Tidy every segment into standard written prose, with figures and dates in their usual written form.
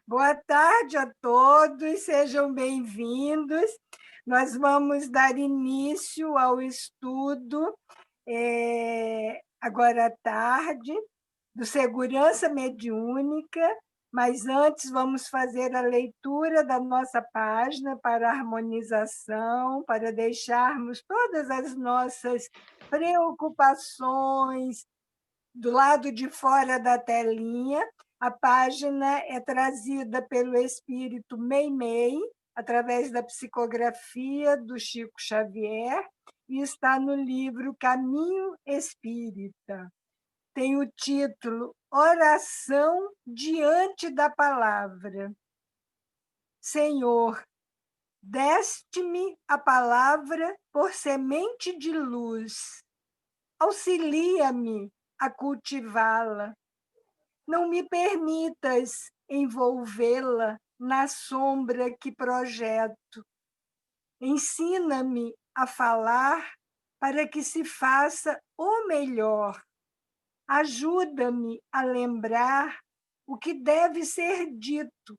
Boa tarde a todos, sejam bem-vindos. Nós vamos dar início ao estudo, agora à tarde, do Segurança Mediúnica, mas antes vamos fazer a leitura da nossa página para harmonização, para deixarmos todas as nossas preocupações do lado de fora da telinha. A página é trazida pelo espírito Meimei, através da psicografia do Chico Xavier, e está no livro Caminho Espírita. Tem o título Oração diante da Palavra. Senhor, deste-me a palavra por semente de luz. Auxilia-me a cultivá-la. Não me permitas envolvê-la na sombra que projeto. Ensina-me a falar para que se faça o melhor. Ajuda-me a lembrar o que deve ser dito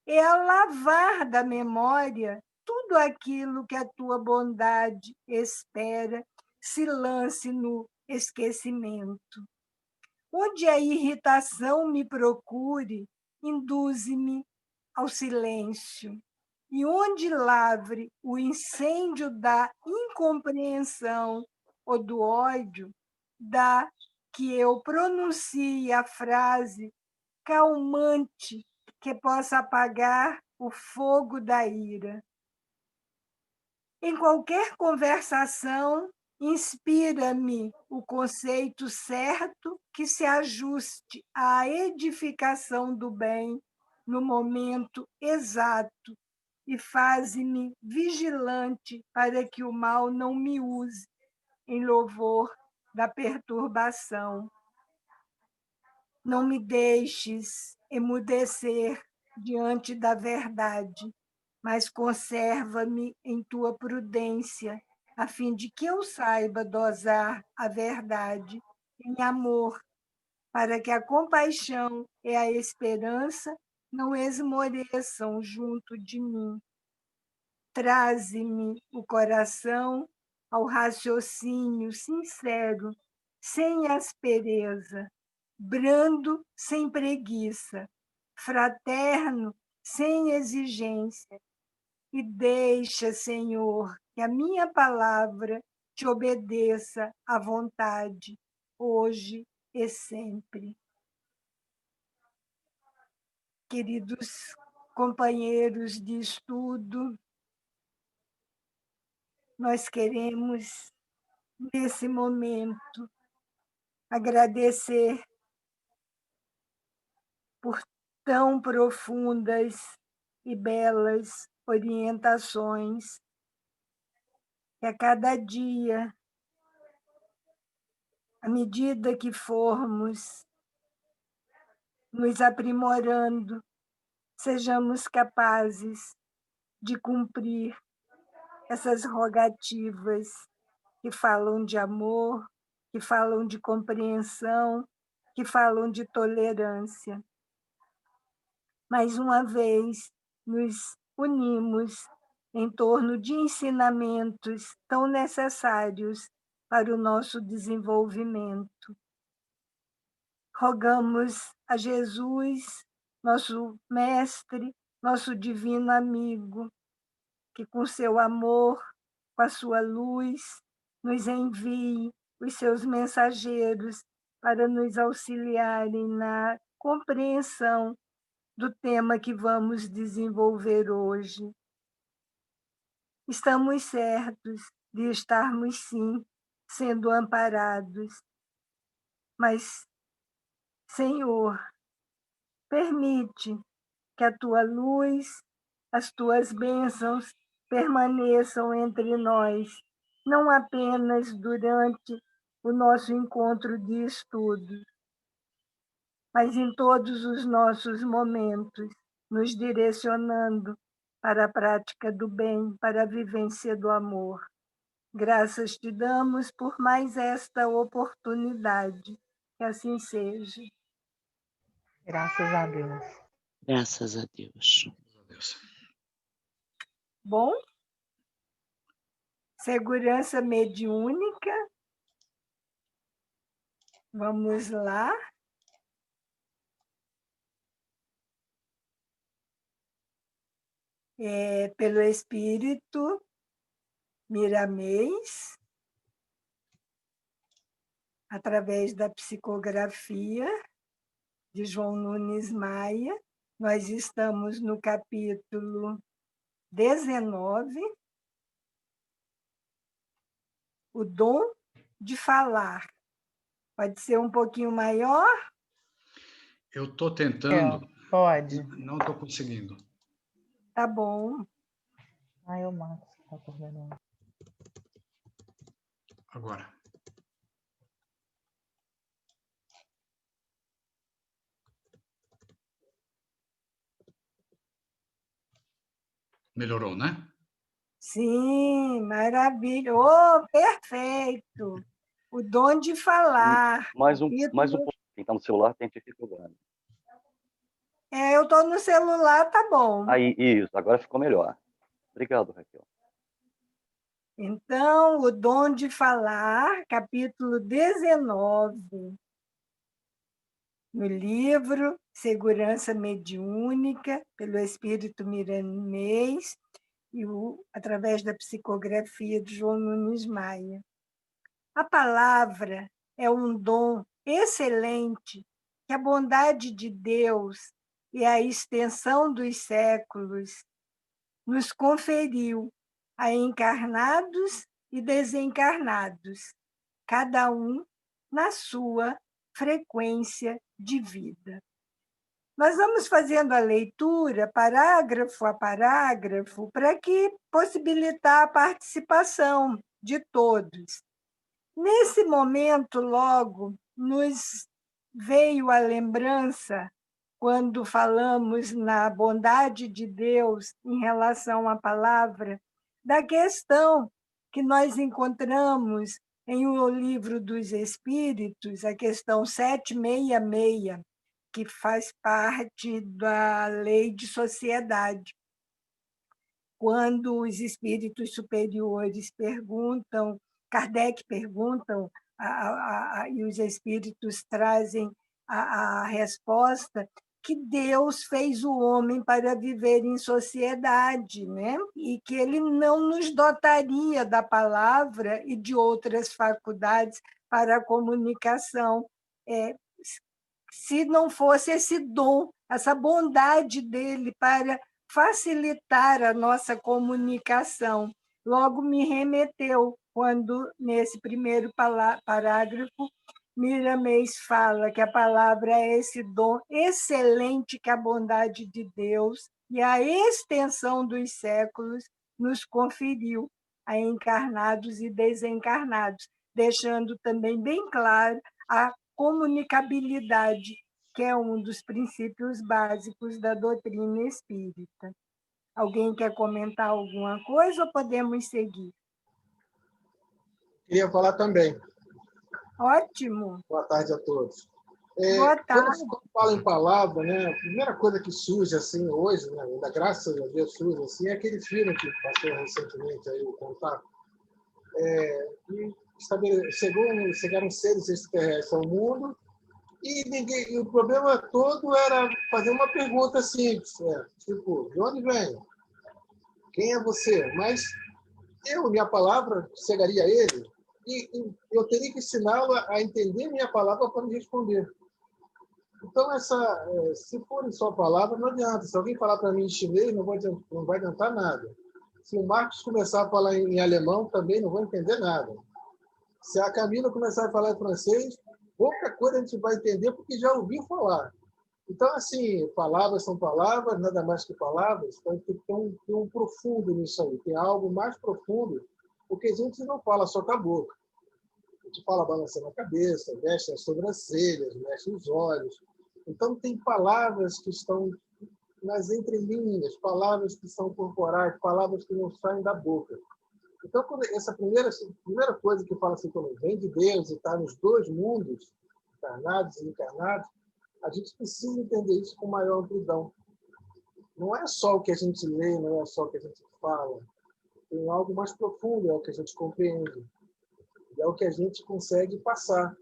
e a lavar da memória tudo aquilo que a tua bondade espera se lance no esquecimento. Onde a irritação me procure, induze-me ao silêncio. E onde lavre o incêndio da incompreensão ou do ódio, dá que eu pronuncie a frase calmante que possa apagar o fogo da ira. Em qualquer conversação, inspira-me o conceito certo que se ajuste à edificação do bem no momento exato e faze-me vigilante para que o mal não me use em louvor da perturbação. Não me deixes emudecer diante da verdade, mas conserva-me em tua prudência, a fim de que eu saiba dosar a verdade em amor, para que a compaixão e a esperança não esmoreçam junto de mim. Traze-me o coração ao raciocínio sincero, sem aspereza, brando sem preguiça, fraterno sem exigência. E deixa, Senhor, que a minha palavra te obedeça à vontade, hoje e sempre. Queridos companheiros de estudo, nós queremos, nesse momento, agradecer por tão profundas e belas orientações que a cada dia, à medida que formos nos aprimorando, sejamos capazes de cumprir essas rogativas que falam de amor, que falam de compreensão, que falam de tolerância. Mais uma vez, nos unimos em torno de ensinamentos tão necessários para o nosso desenvolvimento. Rogamos a Jesus, nosso mestre, nosso divino amigo, que com seu amor, com a sua luz, nos envie os seus mensageiros para nos auxiliarem na compreensão do tema que vamos desenvolver hoje. Estamos certos de estarmos, sim, sendo amparados, mas, Senhor, permite que a tua luz, as tuas bênçãos permaneçam entre nós, não apenas durante o nosso encontro de estudo, mas em todos os nossos momentos, nos direcionando para a prática do bem, para a vivência do amor. Graças te damos por mais esta oportunidade. Que assim seja. Graças a Deus. Graças a Deus. Bom, segurança mediúnica. Vamos lá. Pelo Espírito Miramês, através da psicografia de João Nunes Maia, nós estamos no capítulo 19, o dom de falar. Pode ser um pouquinho maior? Eu estou tentando. Pode. Não estou conseguindo. Tá bom. Ai, o Marcos está coordenando. Agora. Melhorou, né? Sim, maravilha. Oh, perfeito. O dom de falar. Mais um pouco. Quem está no celular tem dificuldade. Eu estou no celular, tá bom. Aí, isso, agora ficou melhor. Obrigado, Raquel. Então, o dom de falar, capítulo 19, no livro Segurança Mediúnica, pelo Espírito Miramês, e através da psicografia de João Nunes Maia. A palavra é um dom excelente que a bondade de Deus e a extensão dos séculos nos conferiu a encarnados e desencarnados, cada um na sua frequência de vida. Nós vamos fazendo a leitura, parágrafo a parágrafo, para que possibilitar a participação de todos. Nesse momento, logo, nos veio a lembrança, quando falamos na bondade de Deus em relação à palavra, da questão que nós encontramos em O Livro dos Espíritos, a questão 766, que faz parte da lei de sociedade. Quando os espíritos superiores perguntam, Kardec perguntam, e os espíritos trazem a resposta, que Deus fez o homem para viver em sociedade, né? E que ele não nos dotaria da palavra e de outras faculdades para a comunicação, se não fosse esse dom, essa bondade dele para facilitar a nossa comunicação. Logo me remeteu, quando, nesse primeiro parágrafo, Miramês fala que a palavra é esse dom excelente que a bondade de Deus e a extensão dos séculos nos conferiu a encarnados e desencarnados, deixando também bem claro a comunicabilidade, que é um dos princípios básicos da doutrina espírita. Alguém quer comentar alguma coisa ou podemos seguir? Queria falar também. Ótimo. Boa tarde a todos. Boa tarde. Quando fala em palavra, né, a primeira coisa que surge assim hoje, né, ainda graças a Deus surge assim, é aquele filme que passou recentemente aí, o Contato. Chegaram seres extraterrestres ao mundo e o problema todo era fazer uma pergunta simples, tipo, de onde vem? Quem é você? Mas minha palavra chegaria a ele e eu teria que ensiná-lo a entender minha palavra para me responder. Então, se for só palavra, não adianta. Se alguém falar para mim em chinês, não vai adiantar nada. Se o Marcos começar a falar em alemão, também não vou entender nada. Se a Camila começar a falar em francês, pouca coisa a gente vai entender porque já ouviu falar. Então, assim, palavras são palavras, nada mais que palavras. Então, tem um profundo nisso aí. Tem algo mais profundo, porque a gente não fala só com a boca. A gente fala balançando a cabeça, mexe as sobrancelhas, mexe os olhos. Então, tem palavras que estão nas entrelinhas, palavras que são corporais, palavras que não saem da boca. Então, essa primeira coisa que fala assim, quando vem de Deus e está nos dois mundos, encarnados e encarnados, a gente precisa entender isso com maior amplidão. não é só o que a gente lê, não é só o que a gente fala. Tem algo mais profundo, é o que a gente compreende. E é o que a gente consegue passar.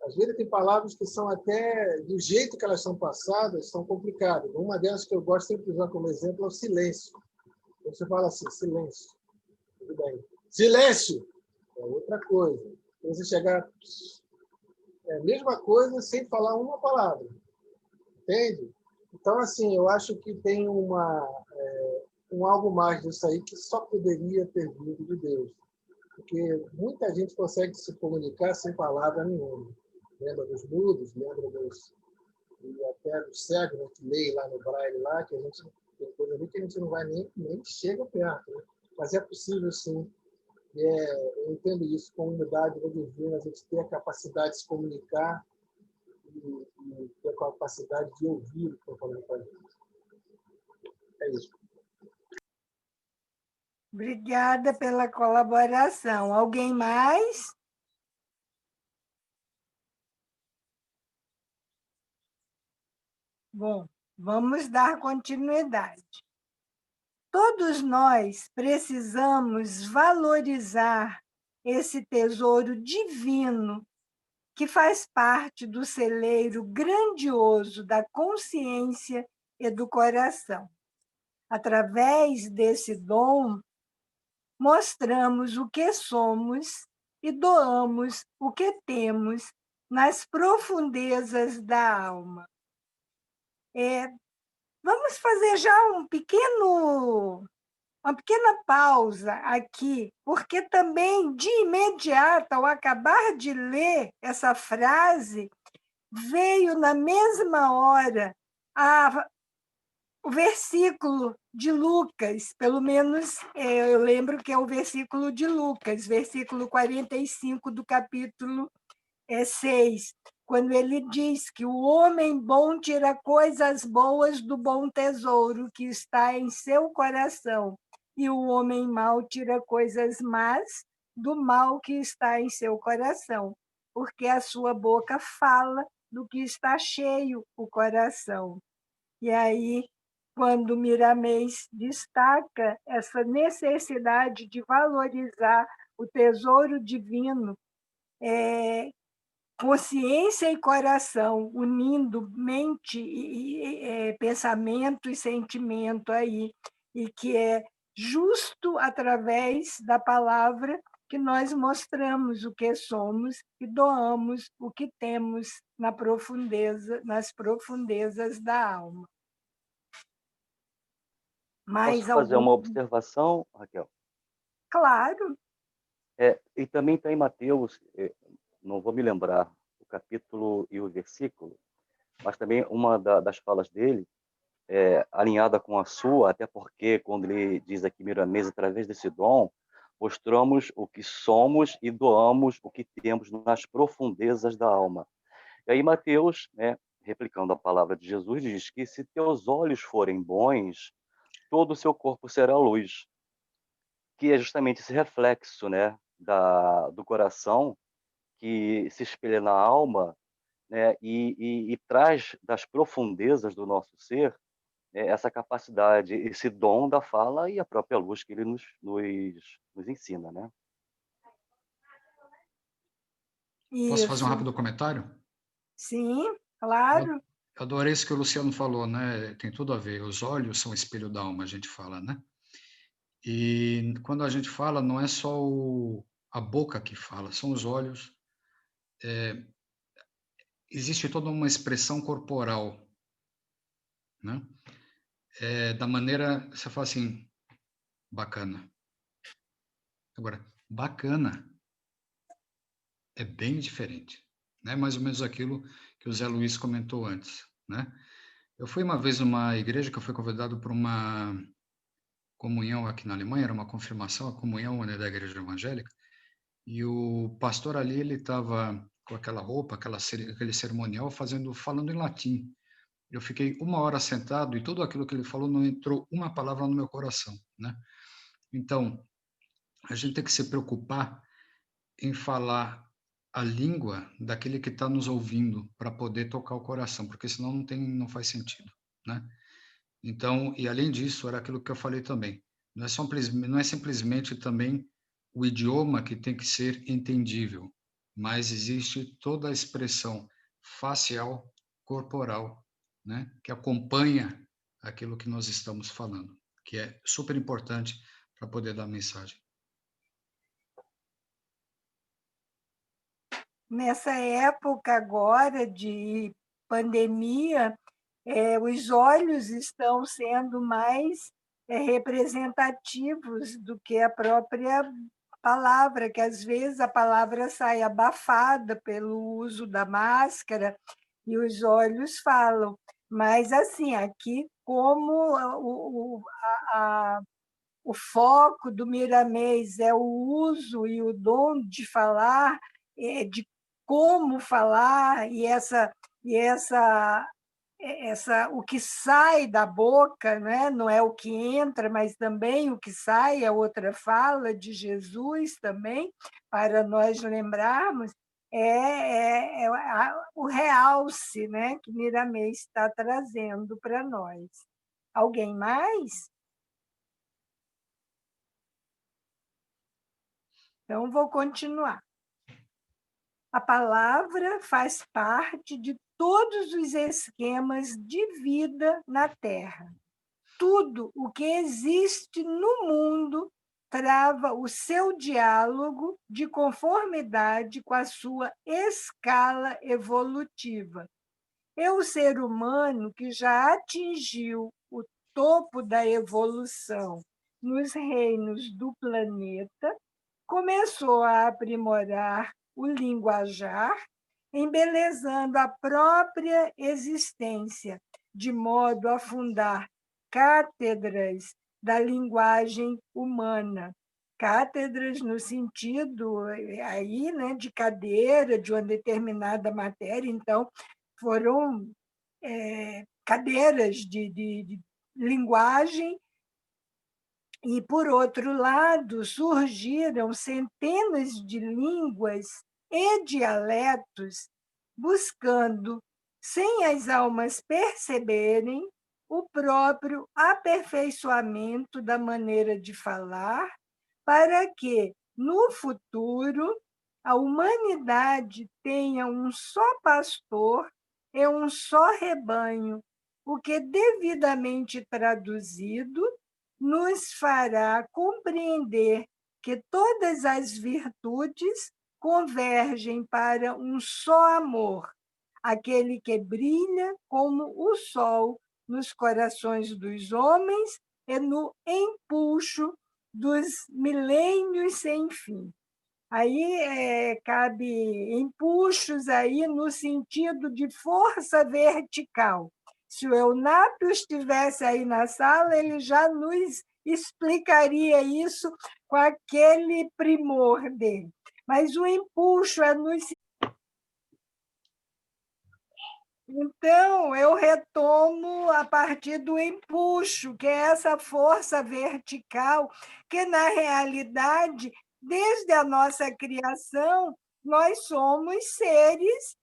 Às vezes tem palavras que são até, do jeito que elas são passadas, são complicadas. Uma delas que eu gosto sempre de usar como exemplo é o silêncio. Você fala assim, silêncio. Tudo bem. Silêncio! É outra coisa. Você chegar... É a mesma coisa sem falar uma palavra. Entende? Então, assim, eu acho que tem um algo mais disso aí que só poderia ter vindo de Deus. Porque muita gente consegue se comunicar sem palavra nenhuma. Lembra dos mudos, lembra e até dos cegos, né, que leem lá no braille, lá, que a gente tem coisa ali que a gente não vai nem chega perto. Né? Mas é possível, sim. Eu entendo isso como unidade divina, a gente ter a capacidade de se comunicar e ter a capacidade de ouvir o que estão falando para a gente. É isso. Obrigada pela colaboração. Alguém mais? Bom, vamos dar continuidade. Todos nós precisamos valorizar esse tesouro divino que faz parte do celeiro grandioso da consciência e do coração. Através desse dom, mostramos o que somos e doamos o que temos nas profundezas da alma. Vamos fazer já uma pequena pausa aqui, porque também, de imediato, ao acabar de ler essa frase, veio na mesma hora o versículo de Lucas, pelo menos eu lembro que é o versículo de Lucas, versículo 45 do capítulo 6, quando ele diz que o homem bom tira coisas boas do bom tesouro que está em seu coração, e o homem mau tira coisas más do mal que está em seu coração, porque a sua boca fala do que está cheio o coração. E aí, quando Miramês destaca essa necessidade de valorizar o tesouro divino, consciência e coração, unindo mente pensamento e sentimento aí, e que é justo através da palavra que nós mostramos o que somos e doamos o que temos nas profundezas da alma. Posso fazer uma observação, Raquel? Claro. E também está em Mateus, não vou me lembrar o capítulo e o versículo, mas também uma das falas dele, alinhada com a sua, até porque quando ele diz aqui, Miramês, através desse dom, mostramos o que somos e doamos o que temos nas profundezas da alma. E aí Mateus, né, replicando a palavra de Jesus, diz que se teus olhos forem bons, todo o seu corpo será luz, que é justamente esse reflexo, né, do coração que se espelha na alma, né, e traz das profundezas do nosso ser essa capacidade, esse dom da fala e a própria luz que ele nos ensina, né? Posso fazer um Isso. rápido comentário? Sim, claro. Eu adorei isso que o Luciano falou, né? Tem tudo a ver. Os olhos são o espelho da alma, a gente fala, né? E quando a gente fala, não é só a boca que fala, são os olhos. Existe toda uma expressão corporal, né? Da maneira, você fala assim, bacana. Agora, bacana é bem diferente, né? Mais ou menos aquilo que o Zé Luiz comentou antes, né? Eu fui uma vez numa igreja que eu fui convidado para uma comunhão aqui na Alemanha, era uma confirmação, a comunhão, né, da igreja evangélica, e o pastor ali, ele estava com aquela roupa, aquele cerimonial, falando em latim. Eu fiquei 1 hora sentado e tudo aquilo que ele falou não entrou uma palavra no meu coração, né? Então, a gente tem que se preocupar em falar a língua daquele que está nos ouvindo para poder tocar o coração, porque senão não faz sentido, né? Então, e além disso, era aquilo que eu falei também. Não é simplesmente também o idioma que tem que ser entendível, mas existe toda a expressão facial, corporal, né, que acompanha aquilo que nós estamos falando, que é super importante para poder dar a mensagem. Nessa época agora de pandemia, os olhos estão sendo mais representativos do que a própria palavra, que às vezes a palavra sai abafada pelo uso da máscara e os olhos falam. Mas, assim, aqui, como o foco do Miramês é o uso e o dom de falar, de como falar, o que sai da boca, né? Não é o que entra, mas também o que sai, é outra fala de Jesus também, para nós lembrarmos, o realce, né, que Miramês está trazendo para nós. Alguém mais? Então, vou continuar. A palavra faz parte de todos os esquemas de vida na Terra. Tudo o que existe no mundo trava o seu diálogo de conformidade com a sua escala evolutiva. É o ser humano que já atingiu o topo da evolução nos reinos do planeta, começou a aprimorar o linguajar, embelezando a própria existência, de modo a fundar cátedras da linguagem humana. Cátedras no sentido aí, né, de cadeira, de uma determinada matéria. Então, foram cadeiras de linguagem. E, por outro lado, surgiram centenas de línguas e dialetos buscando, sem as almas perceberem, o próprio aperfeiçoamento da maneira de falar, para que, no futuro, a humanidade tenha um só pastor e um só rebanho, o que, devidamente traduzido, nos fará compreender que todas as virtudes convergem para um só amor, aquele que brilha como o sol nos corações dos homens e no empuxo dos milênios sem fim. Aí cabe empuxos aí no sentido de força vertical. Se o Eunápio estivesse aí na sala, ele já nos explicaria isso com aquele primor dele. Mas o empuxo é nos... Então, eu retomo a partir do empuxo, que é essa força vertical, que, na realidade, desde a nossa criação, nós somos seres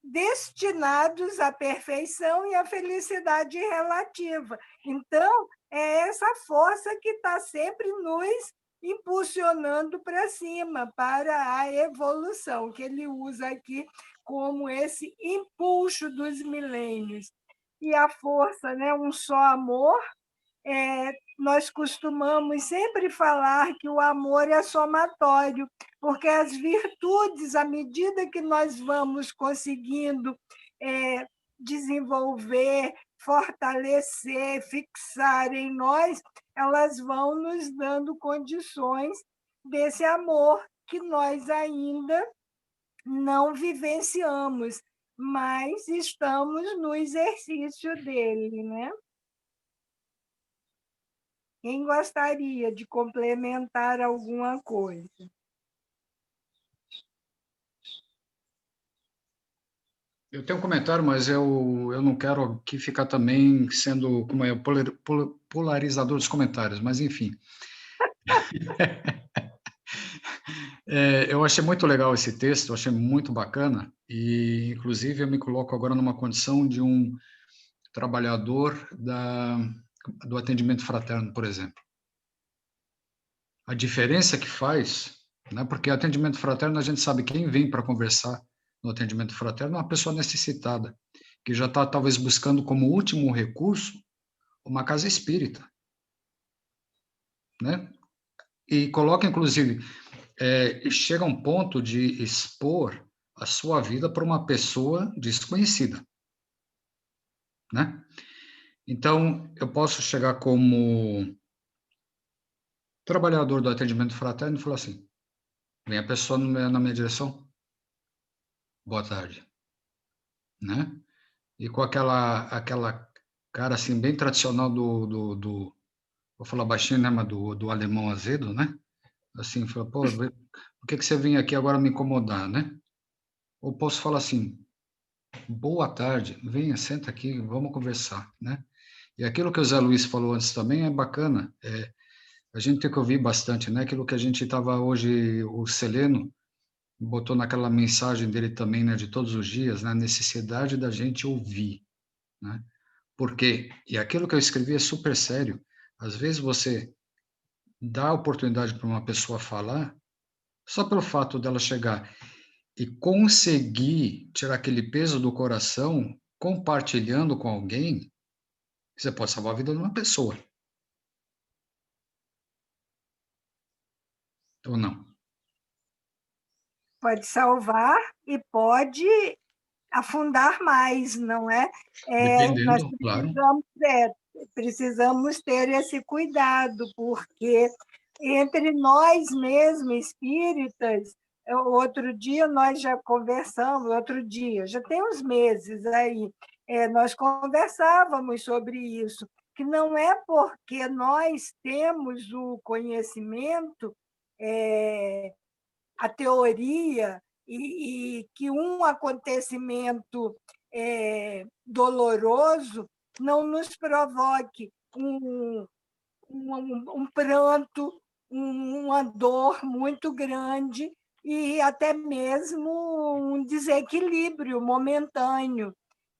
destinados à perfeição e à felicidade relativa. Então, é essa força que está sempre nos impulsionando para cima, para a evolução, que ele usa aqui como esse impulso dos milênios. E a força, né, um só amor, nós costumamos sempre falar que o amor é somatório, porque as virtudes, à medida que nós vamos conseguindo desenvolver, fortalecer, fixar em nós, elas vão nos dando condições desse amor que nós ainda não vivenciamos, mas estamos no exercício dele, né? Quem gostaria de complementar alguma coisa? Eu tenho um comentário, mas eu não quero aqui ficar também sendo como é, polarizador dos comentários, mas enfim. Eu achei muito legal esse texto, eu achei muito bacana, e inclusive eu me coloco agora numa condição de um trabalhador do atendimento fraterno, por exemplo. A diferença que faz, né? Porque atendimento fraterno, a gente sabe quem vem para conversar no atendimento fraterno é uma pessoa necessitada, que já está talvez buscando como último recurso uma casa espírita, né? E coloca, inclusive, chega a um ponto de expor a sua vida para uma pessoa desconhecida, né? Então, eu posso chegar como trabalhador do atendimento fraterno e falar assim, vem a pessoa na minha direção, boa tarde, né? E com aquela cara assim bem tradicional vou falar baixinho, né, mas do alemão azedo, né? Assim, fala, pô, por que você vem aqui agora me incomodar, né? Ou posso falar assim, boa tarde, venha, senta aqui, vamos conversar, né? E aquilo que o Zé Luiz falou antes também é bacana, a gente tem que ouvir bastante, né? Aquilo que a gente estava hoje, o Seleno botou naquela mensagem dele também, né, de todos os dias, né, a necessidade da gente ouvir, né? Porque, e aquilo que eu escrevi é super sério, às vezes você dá a oportunidade para uma pessoa falar, só pelo fato dela chegar e conseguir tirar aquele peso do coração, compartilhando com alguém, você pode salvar a vida de uma pessoa. Ou não? Pode salvar e pode afundar mais, não é? Nós Dependendo, claro. precisamos ter esse cuidado, porque entre nós mesmos, espíritas, outro dia nós já conversamos, já tem uns meses aí, nós conversávamos sobre isso, que não é porque nós temos o conhecimento, a teoria, e que um acontecimento doloroso não nos provoque um pranto, uma dor muito grande e até mesmo um desequilíbrio momentâneo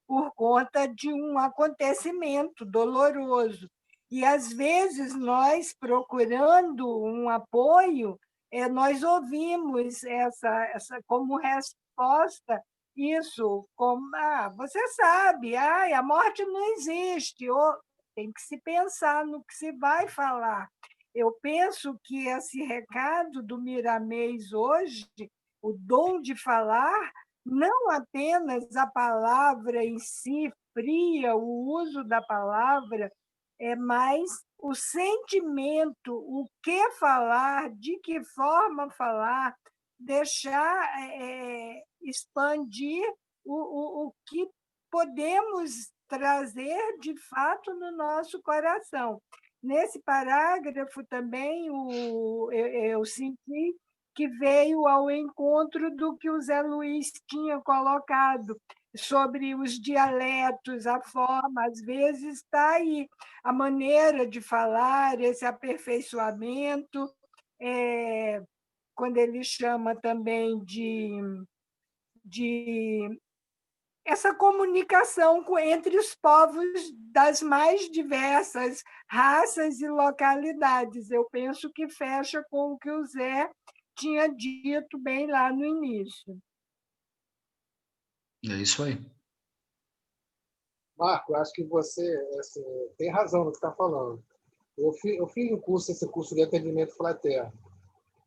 por conta de um acontecimento doloroso. E, às vezes, nós, procurando um apoio, nós ouvimos como resposta isso, como, você sabe, a morte não existe, ou tem que se pensar no que se vai falar. Eu penso que esse recado do Miramês hoje, o dom de falar, não apenas a palavra em si, fria, o uso da palavra, mas o sentimento, o que falar, de que forma falar, deixar expandir o que podemos trazer de fato no nosso coração. Nesse parágrafo também eu senti que veio ao encontro do que o Zé Luiz tinha colocado sobre os dialetos, a forma, às vezes está aí a maneira de falar, esse aperfeiçoamento, quando ele chama também de essa comunicação entre os povos das mais diversas raças e localidades. Eu penso que fecha com o que o Zé tinha dito bem lá no início. É isso aí. Marco, acho que você assim, tem razão no que está falando. Eu fiz esse curso de atendimento fraterno.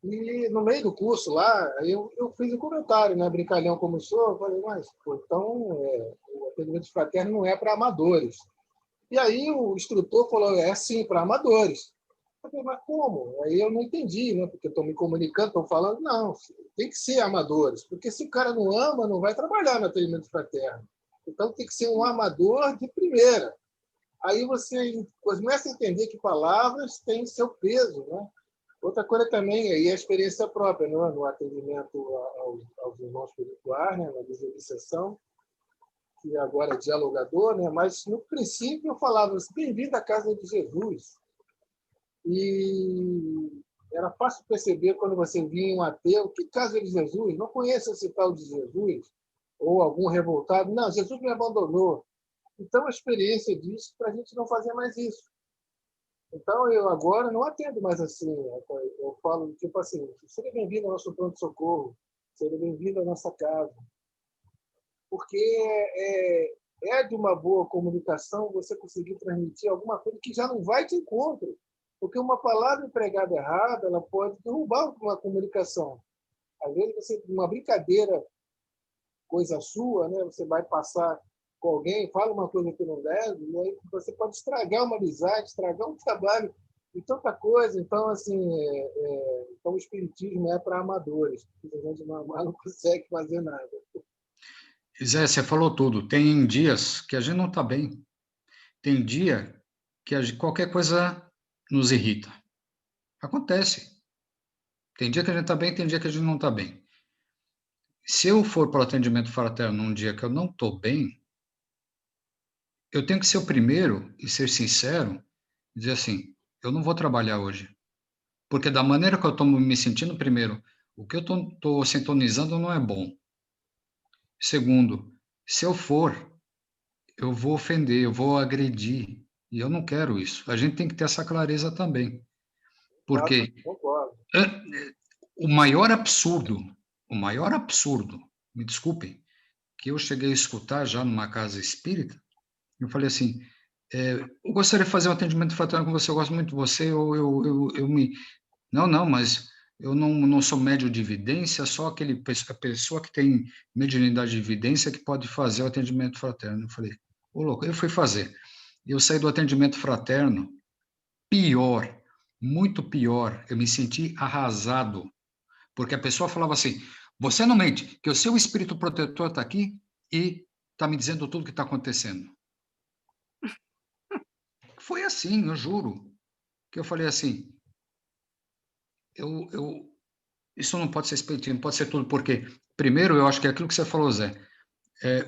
E no meio do curso lá, eu fiz um comentário, né, brincalhão como sou, eu falei, mas, pô, então, o atendimento fraterno não é para amadores. E aí o instrutor falou, é sim, para amadores. Eu falei, mas como? Aí eu não entendi, né, porque estou me comunicando, estou falando, não, tem que ser amadores, porque se o cara não ama, não vai trabalhar no atendimento fraterno. Então tem que ser um amador de primeira. Aí você começa a entender que palavras têm seu peso, né? Outra coisa também é a experiência própria, né? No atendimento aos irmãos espirituais, né? Na desobsessão, que agora é dialogador, né? Mas no princípio eu falava assim, bem-vindo à casa de Jesus. E era fácil perceber quando você via um ateu, que casa de Jesus? Não conheço esse tal de Jesus? Ou algum revoltado? Não, Jesus me abandonou. Então, a experiência disso para a gente não fazer mais isso. Então, eu agora não atendo mais assim. Eu falo, tipo assim, seja bem-vindo ao nosso pronto-socorro, seja bem-vindo à nossa casa. Porque é de uma boa comunicação você conseguir transmitir alguma coisa que já não vai de encontro. Porque uma palavra empregada errada, ela pode derrubar uma comunicação. Às vezes, você, uma brincadeira, coisa sua, né? Você vai passar com alguém, fala uma coisa que não deve, e aí você pode estragar uma amizade, estragar um trabalho e tanta coisa. Então, assim, então o espiritismo é para amadores. A gente não consegue fazer nada. Zé, você falou tudo. Tem dias que a gente não está bem. Tem dia que qualquer coisa nos irrita. Acontece. Tem dia que a gente está bem, tem dia que a gente não está bem. Se eu for para o atendimento fraterno num dia que eu não estou bem, eu tenho que ser o primeiro e ser sincero, e dizer assim, eu não vou trabalhar hoje. Porque da maneira que eu estou me sentindo, primeiro, o que eu estou sintonizando não é bom. Segundo, se eu for, eu vou ofender, eu vou agredir. E eu não quero isso. A gente tem que ter essa clareza também. Porque Concordo. o maior absurdo, me desculpem, que eu cheguei a escutar já numa casa espírita, eu falei assim, eu gostaria de fazer um atendimento fraterno com você, eu gosto muito de você, eu me... Não, mas eu não sou médium de evidência, só a pessoa que tem mediunidade de evidência que pode fazer o atendimento fraterno. Eu falei, ô louco, eu fui fazer. Eu saí do atendimento fraterno, pior, muito pior, eu me senti arrasado, porque a pessoa falava assim, você não mente, que o seu espírito protetor está aqui e está me dizendo tudo o que está acontecendo. Foi assim, eu juro, que eu falei assim, isso não pode ser espiritismo, pode ser tudo, porque, primeiro, eu acho que é aquilo que você falou, Zé,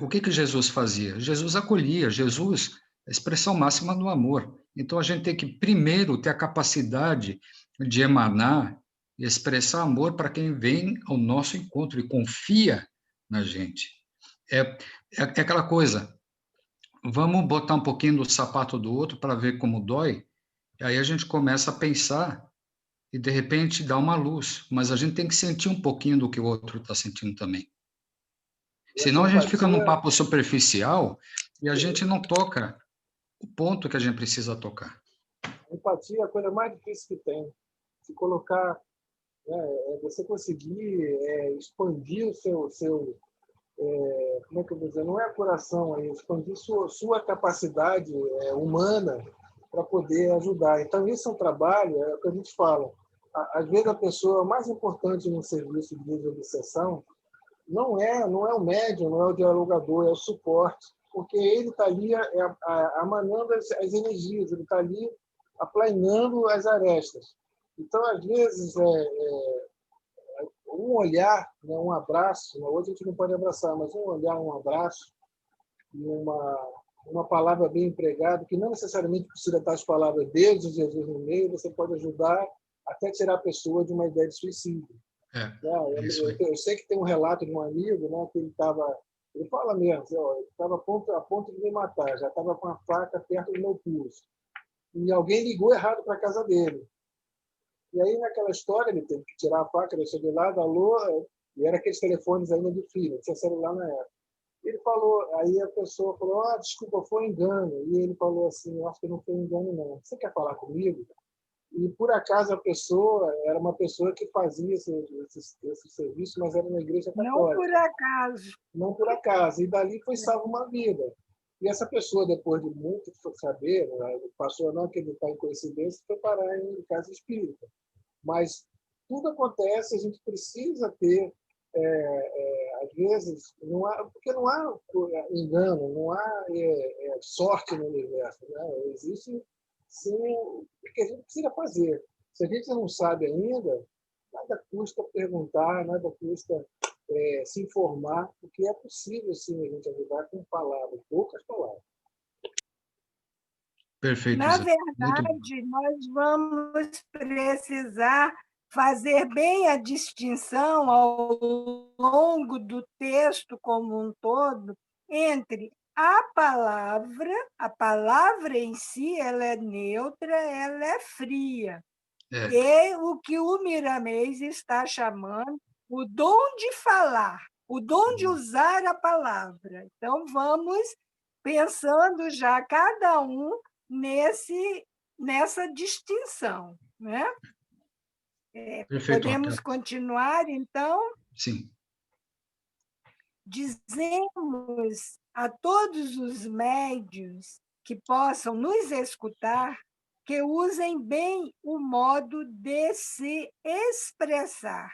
o que Jesus fazia? Jesus acolhia, Jesus, a expressão máxima do amor. Então, a gente tem que, primeiro, ter a capacidade de emanar e expressar amor para quem vem ao nosso encontro e confia na gente. É aquela coisa, vamos botar um pouquinho do sapato do outro para ver como dói, e aí a gente começa a pensar e, de repente, dá uma luz, mas a gente tem que sentir um pouquinho do que o outro está sentindo também. E essa Senão a gente fica num empatia, papo superficial e a gente não toca o ponto que a gente precisa tocar. empatia é a coisa mais difícil que tem. Se colocar, né, você conseguir expandir o seu como é que eu vou dizer? Não é coração, é expandir sua capacidade humana para poder ajudar. Então, isso é um trabalho, é o que a gente fala. Às vezes, a pessoa mais importante no serviço de obsessão não é o médium, não é o dialogador, é o suporte, porque ele está ali amanando as energias, ele está ali aplanando as arestas. Então, às vezes, um olhar, né, um abraço, hoje a gente não pode abraçar, mas um olhar, um abraço, e uma palavra bem empregada, que não necessariamente precisa estar as palavras Deus e Jesus no meio, você pode ajudar até tirar a pessoa de uma ideia de suicídio. Eu sei que tem um relato de um amigo, né, que ele fala mesmo, assim, ele estava a ponto de me matar, já estava com a faca perto do meu pulso. E alguém ligou errado para a casa dele. E aí, naquela história, ele teve que tirar a faca, ele chegou lá, alô, e era aqueles telefones ainda de fio, não tinha celular na época. Ele falou, aí a pessoa falou, desculpa, foi engano. E ele falou assim, eu acho que não foi engano, não. Você quer falar comigo? E, por acaso, a pessoa era uma pessoa que fazia esse serviço, mas era na igreja católica. Não por acaso. Não por acaso. E dali foi salva uma vida. E essa pessoa, depois de muito saber, passou a não acreditar em coincidência, foi parar em casa espírita. Mas tudo acontece, a gente precisa ter, às vezes, porque não há engano, não há sorte no universo. Né? Existe, sim, o que a gente precisa fazer. Se a gente não sabe ainda, nada custa perguntar, nada custa se informar, porque é possível, sim, a gente ajudar com palavras, poucas palavras. Perfeito, Na Zé. verdade, nós vamos precisar fazer bem a distinção ao longo do texto como um todo entre a palavra em si, ela é neutra, ela é fria. É, E o que o Miramês está chamando o dom de falar, o dom de usar a palavra. Então, vamos pensando já cada um nessa distinção. Né? perfeito, Podemos Raquel. continuar, então? Sim. Dizemos a todos os médios que possam nos escutar que usem bem o modo de se expressar.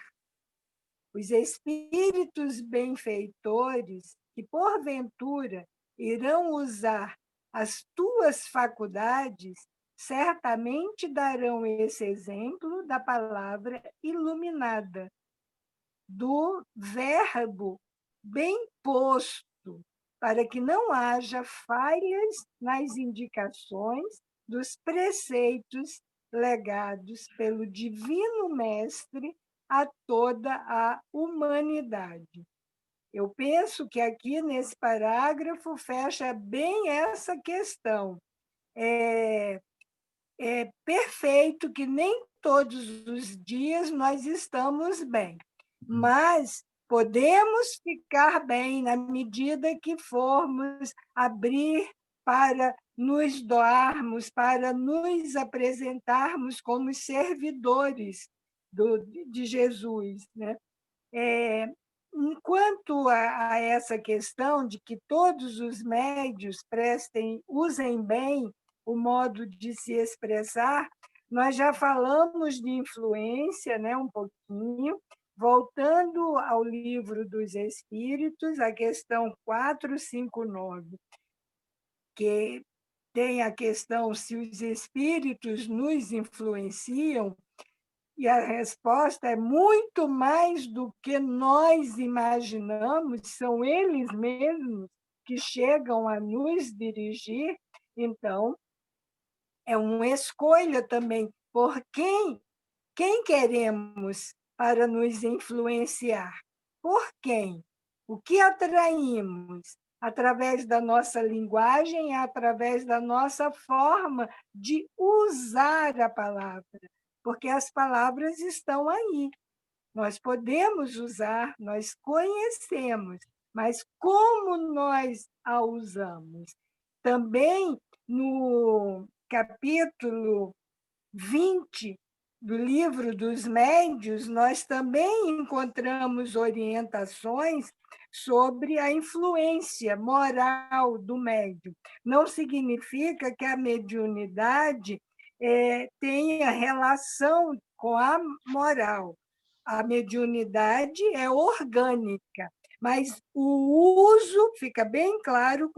Os espíritos benfeitores que, porventura, irão usar as tuas faculdades, certamente darão esse exemplo da palavra iluminada, do verbo bem posto, para que não haja falhas nas indicações dos preceitos legados pelo Divino Mestre a toda a humanidade. Eu penso que aqui nesse parágrafo fecha bem essa questão. É perfeito que nem todos os dias nós estamos bem, mas podemos ficar bem na medida que formos abrir para nos doarmos, para nos apresentarmos como servidores de Jesus. Né? Enquanto a essa questão de que todos os médios usem bem o modo de se expressar, nós já falamos de influência, né, um pouquinho. Voltando ao Livro dos Espíritos, a questão 459, que tem a questão se os espíritos nos influenciam, e a resposta é muito mais do que nós imaginamos, são eles mesmos que chegam a nos dirigir. Então, é uma escolha também por quem queremos para nos influenciar. Por quem? O que atraímos? Através da nossa linguagem, através da nossa forma de usar a palavra, porque as palavras estão aí. Nós podemos usar, nós conhecemos, mas como nós a usamos? Também no capítulo 20 do Livro dos Médios, nós também encontramos orientações sobre a influência moral do médium. Não significa que a mediunidade tenha relação com a moral. A mediunidade é orgânica, mas o uso fica bem claro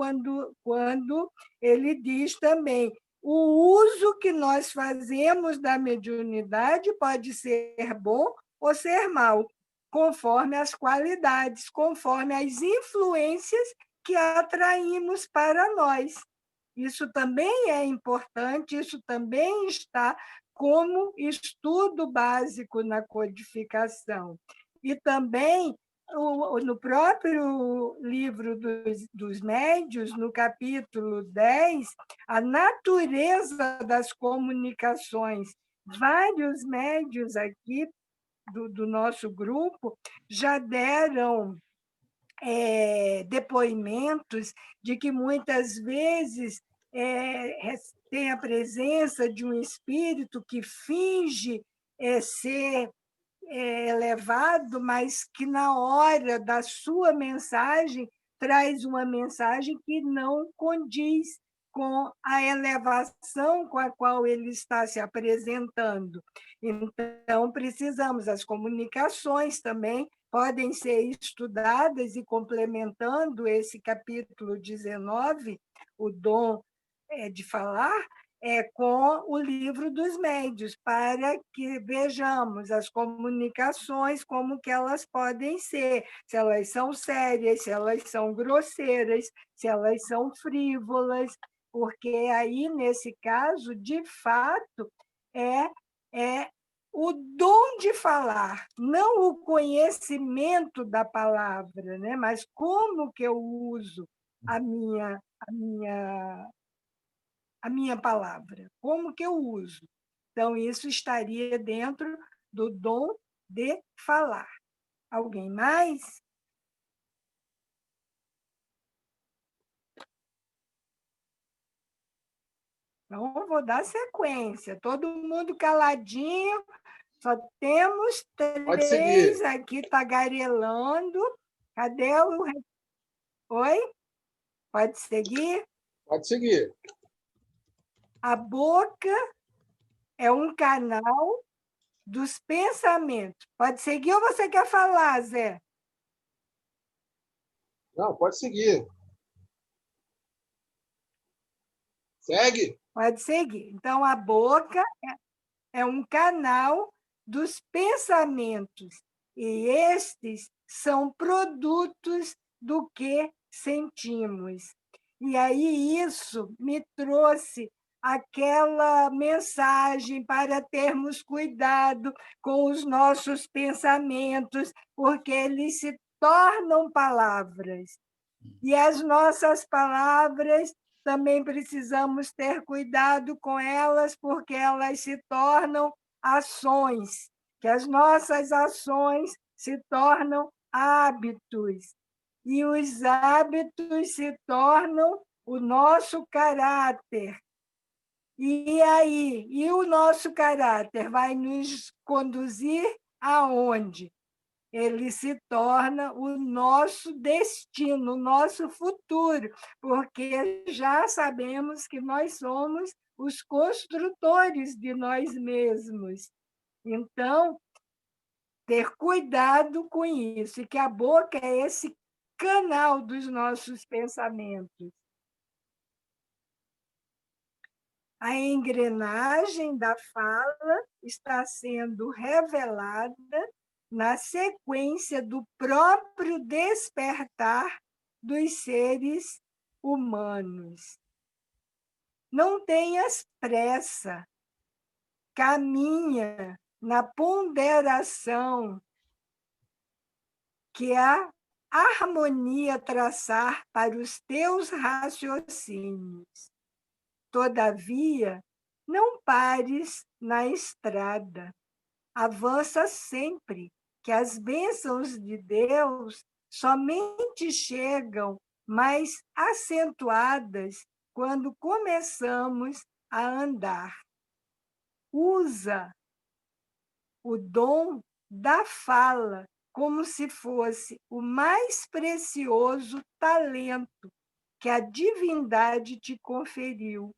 quando ele diz também: o uso que nós fazemos da mediunidade pode ser bom ou ser mal, conforme as qualidades, conforme as influências que atraímos para nós. Isso também é importante, isso também está como estudo básico na codificação. E também, no próprio Livro dos Médios, no capítulo 10, a natureza das comunicações. Vários médios aqui do nosso grupo já deram depoimentos de que muitas vezes tem a presença de um espírito que finge ser elevado, mas que na hora da sua mensagem traz uma mensagem que não condiz com a elevação com a qual ele está se apresentando. Então, precisamos, as comunicações também podem ser estudadas e complementando esse capítulo 19, o dom de falar, com o Livro dos Médios, para que vejamos as comunicações como que elas podem ser, se elas são sérias, se elas são grosseiras, se elas são frívolas, porque aí, nesse caso, de fato, é o dom de falar, não o conhecimento da palavra, né? Mas como que eu uso a minha palavra? Como que eu uso? Então, isso estaria dentro do dom de falar. Alguém mais? Então, eu vou dar sequência. Todo mundo caladinho. Só temos Pode 3 seguir. aqui tagarelando. Cadê o... Oi? Pode seguir? Pode seguir. A boca é um canal dos pensamentos. Pode seguir ou você quer falar, Zé? Não, pode seguir. Segue. Pode seguir. Então, a boca é um canal dos pensamentos. E estes são produtos do que sentimos. E aí isso me trouxe aquela mensagem para termos cuidado com os nossos pensamentos, porque eles se tornam palavras. E as nossas palavras também precisamos ter cuidado com elas, porque elas se tornam ações, que as nossas ações se tornam hábitos. E os hábitos se tornam o nosso caráter. E aí, e o nosso caráter vai nos conduzir aonde? Ele se torna o nosso destino, o nosso futuro, porque já sabemos que nós somos os construtores de nós mesmos. Então, ter cuidado com isso, e que a boca é esse canal dos nossos pensamentos. A engrenagem da fala está sendo revelada na sequência do próprio despertar dos seres humanos. Não tenhas pressa, caminha na ponderação que a harmonia traçar para os teus raciocínios. Todavia, não pares na estrada, avança sempre, que as bênçãos de Deus somente chegam mais acentuadas quando começamos a andar. Usa o dom da fala como se fosse o mais precioso talento que a divindade te conferiu,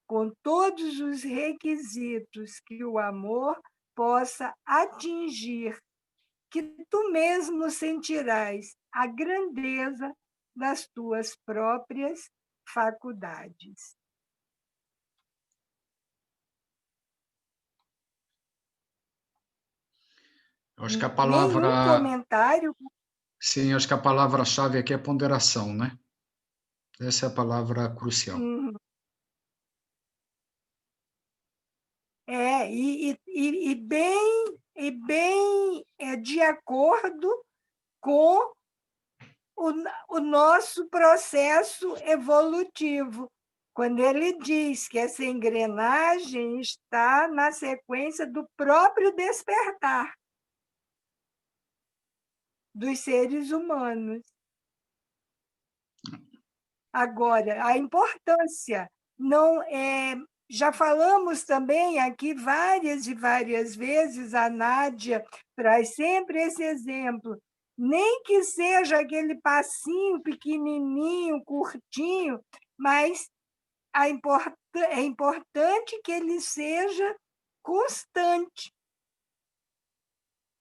com todos os requisitos que o amor possa atingir, que tu mesmo sentirás a grandeza das tuas próprias faculdades. Eu acho que a Nenhum palavra. comentário. Sim, eu acho que a palavra-chave aqui é ponderação, né? Essa é a palavra crucial. Bem de acordo com o nosso processo evolutivo, quando ele diz que essa engrenagem está na sequência do próprio despertar dos seres humanos. Agora, a importância não é... Já falamos também aqui várias e várias vezes, a Nádia traz sempre esse exemplo, nem que seja aquele passinho pequenininho, curtinho, mas é importante que ele seja constante,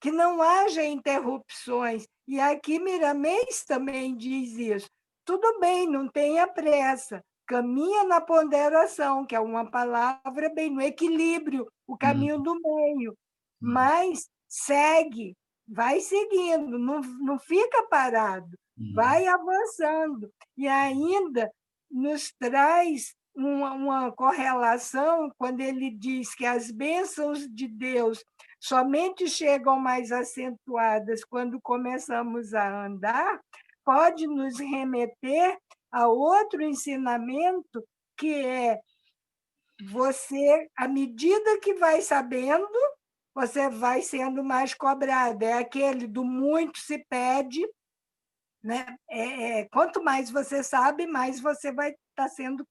que não haja interrupções. E aqui Miramês também diz isso. Tudo bem, não tenha pressa, caminha na ponderação, que é uma palavra bem no equilíbrio, o caminho do meio, mas segue, vai seguindo, não fica parado, vai avançando. E ainda nos traz uma correlação quando ele diz que as bênçãos de Deus somente chegam mais acentuadas quando começamos a andar, pode nos remeter a outro ensinamento, que é você, à medida que vai sabendo, você vai sendo mais cobrado. É aquele do muito se pede, né? Quanto mais você sabe, mais você vai estar sendo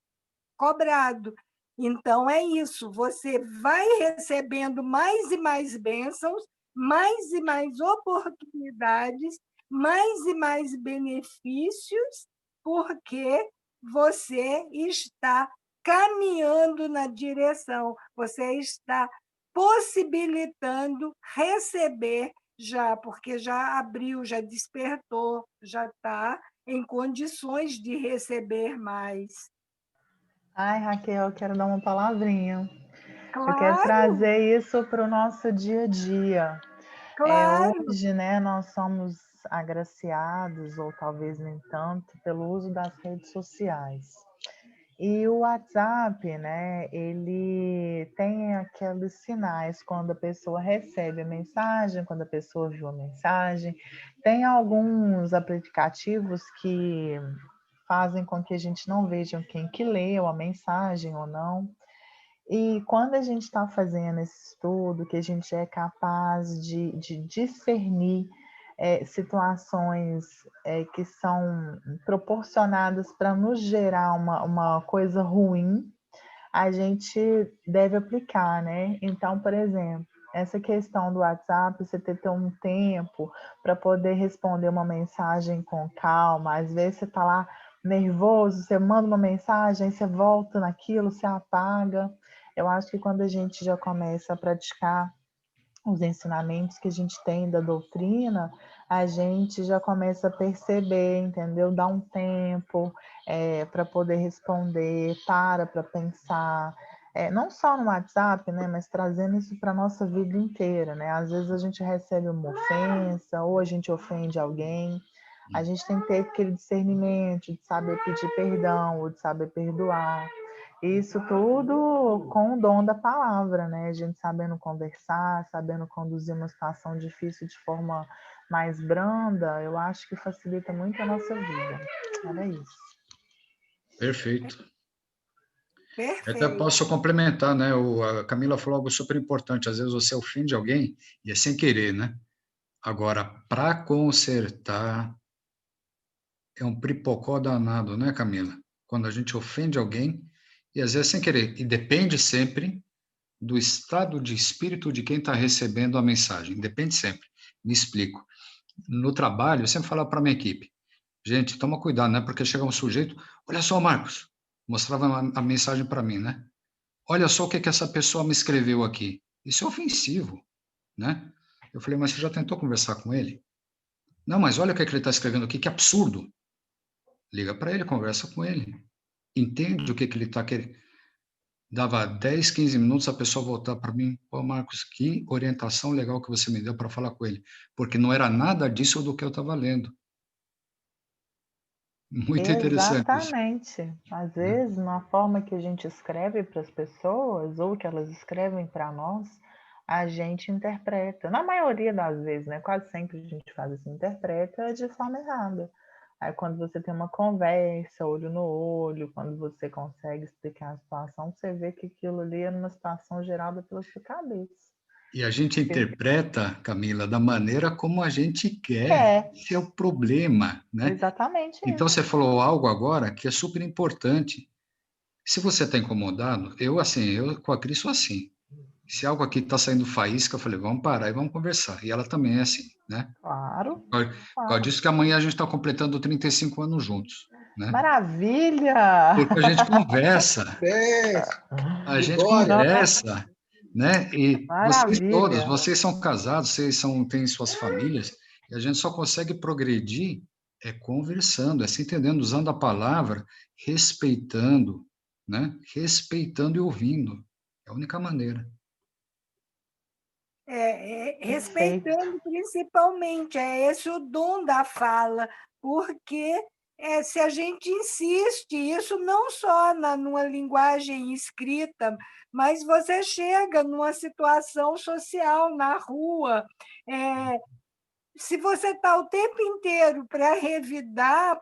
cobrado. Então, é isso, você vai recebendo mais e mais bênçãos, mais e mais oportunidades, mais e mais benefícios, porque você está caminhando na direção, você está possibilitando receber já, porque já abriu, já despertou, já está em condições de receber mais. Ai, Raquel, eu quero dar uma palavrinha. Eu quero Claro, trazer isso para o nosso dia a dia. claro. Hoje, né, nós somos agraciados, ou talvez nem tanto, pelo uso das redes sociais. E o WhatsApp, né, ele tem aqueles sinais quando a pessoa recebe a mensagem, quando a pessoa viu a mensagem. Tem alguns aplicativos que fazem com que a gente não veja quem que leu a mensagem ou não. E quando a gente está fazendo esse estudo, que a gente é capaz de discernir situações que são proporcionadas para nos gerar uma coisa ruim, a gente deve aplicar, né? Então, por exemplo, essa questão do WhatsApp, você ter um tempo para poder responder uma mensagem com calma, às vezes você está lá nervoso, você manda uma mensagem, você volta naquilo, você apaga. Eu acho que quando a gente já começa a praticar os ensinamentos que a gente tem da doutrina, a gente já começa a perceber, entendeu? Dá um tempo para poder responder, para pensar. Não só no WhatsApp, né, mas trazendo isso para a nossa vida inteira, né? Às vezes a gente recebe uma ofensa, ou a gente ofende alguém, a gente tem que ter aquele discernimento de saber pedir perdão, ou de saber perdoar. Isso tudo com o dom da palavra, né? A gente sabendo conversar, sabendo conduzir uma situação difícil de forma mais branda, eu acho que facilita muito a nossa vida. Era isso. Perfeito. Eu até Perfeito. posso complementar, né? A Camila falou algo super importante. Às vezes você ofende alguém e é sem querer, né? Agora, para consertar, é um pripocó danado, né, Camila? Quando a gente ofende alguém, e às vezes sem querer, e depende sempre do estado de espírito de quem está recebendo a mensagem, depende sempre. Me explico. No trabalho, eu sempre falo para a minha equipe, gente, toma cuidado, né? Porque chega um sujeito, olha só, Marcos, mostrava a mensagem para mim, né? Olha só o que essa pessoa me escreveu aqui. Isso é ofensivo, né? Eu falei, mas você já tentou conversar com ele? Não, mas olha o que ele está escrevendo aqui, que absurdo. Liga para ele, conversa com ele. Entende o que ele está querendo. Dava 10, 15 minutos, a pessoa voltar para mim, pô, Marcos, que orientação legal que você me deu para falar com ele, porque não era nada disso do que eu estava lendo. Muito interessante isso, Exatamente. Às né? vezes, na forma que a gente escreve para as pessoas, ou que elas escrevem para nós, a gente interpreta. Na maioria das vezes, né? Quase sempre a gente faz assim, interpreta de forma errada. Aí quando você tem uma conversa, olho no olho, quando você consegue explicar a situação, você vê que aquilo ali é uma situação gerada pela sua cabeça. E a gente interpreta, Camila, da maneira como a gente quer. É, Esse é o problema, né? exatamente Então, isso. você falou algo agora que é super importante. Se você está incomodado, eu com a Cris sou assim. Se algo aqui está saindo faísca, eu falei, vamos parar e vamos conversar. E ela também é assim, né? Claro, Por causa claro. disso que amanhã a gente está completando 35 anos juntos, né? Maravilha! Porque a gente conversa, Pés, a gente Vitória. conversa, né? E vocês todos, Maravilha! vocês são casados, têm suas famílias, e a gente só consegue progredir conversando, se entendendo, usando a palavra, respeitando, né? Respeitando e ouvindo. É a única maneira. Perfeito. Respeitando principalmente, é esse o dom da fala, porque se a gente insiste, isso não só numa linguagem escrita, mas você chega numa situação social na rua, se você está o tempo inteiro para revidar,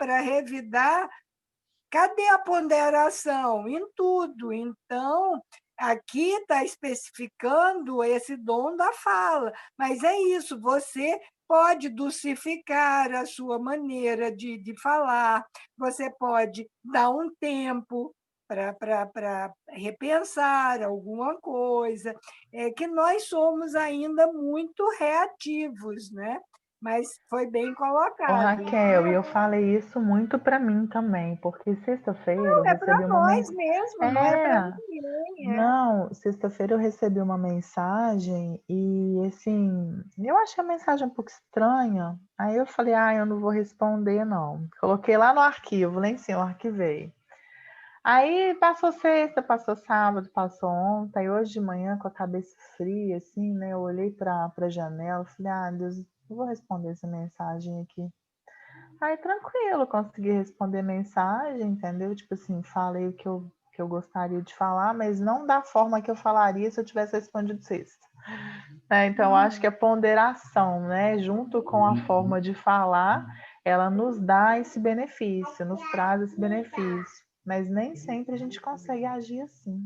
Cadê a ponderação? Em tudo. Então, aqui está especificando esse dom da fala, mas é isso, você pode dulcificar a sua maneira de falar, você pode dar um tempo para repensar alguma coisa, que nós somos ainda muito reativos, né? Mas foi bem Ô, colocado. Raquel, e eu falei isso muito para mim também, porque sexta-feira eu É para recebi uma nós mensagem. mesmo, não é para ninguém. Não, sexta-feira eu recebi uma mensagem e, assim, eu achei a mensagem um pouco estranha. Aí eu falei, eu não vou responder, não. Coloquei lá no arquivo, lá em cima, eu arquivei. Aí passou sexta, passou sábado, passou ontem. Hoje de manhã, com a cabeça fria, assim, né? Eu olhei para a janela e falei, Deus, eu vou responder essa mensagem aqui. Aí, tranquilo, consegui responder mensagem, entendeu? Tipo assim, falei o que eu gostaria de falar, mas não da forma que eu falaria se eu tivesse respondido sexta. Então, acho que a ponderação, né, junto com a forma de falar, ela nos dá esse benefício, nos traz esse benefício. Mas nem sempre a gente consegue agir assim.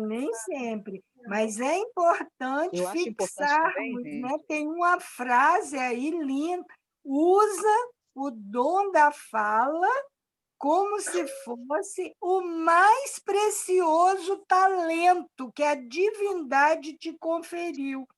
Nem sempre. Mas é importante Eu acho importante também, fixarmos, né? gente. Tem uma frase aí linda: usa o dom da fala como se fosse o mais precioso talento que a divindade te conferiu.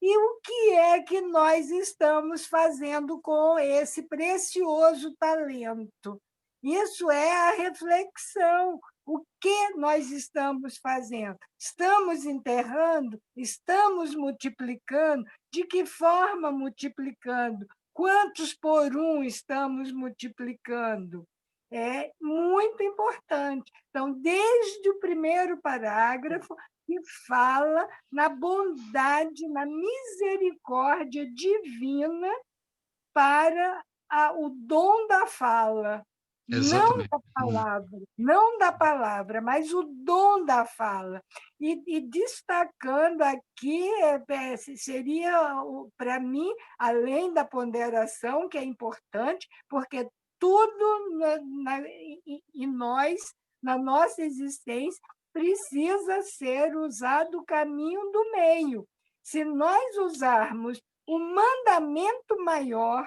E o que é que nós estamos fazendo com esse precioso talento? Isso é a reflexão. O que nós estamos fazendo? Estamos enterrando? Estamos multiplicando? De que forma multiplicando? Quantos por um estamos multiplicando? É muito importante. Então, desde o primeiro parágrafo, que fala na bondade, na misericórdia divina para o dom da fala. Exatamente. Não da palavra, mas o dom da fala. E destacando aqui, seria, para mim, além da ponderação, que é importante, porque tudo em nós, na nossa existência, precisa ser usado o caminho do meio. Se nós usarmos o mandamento maior,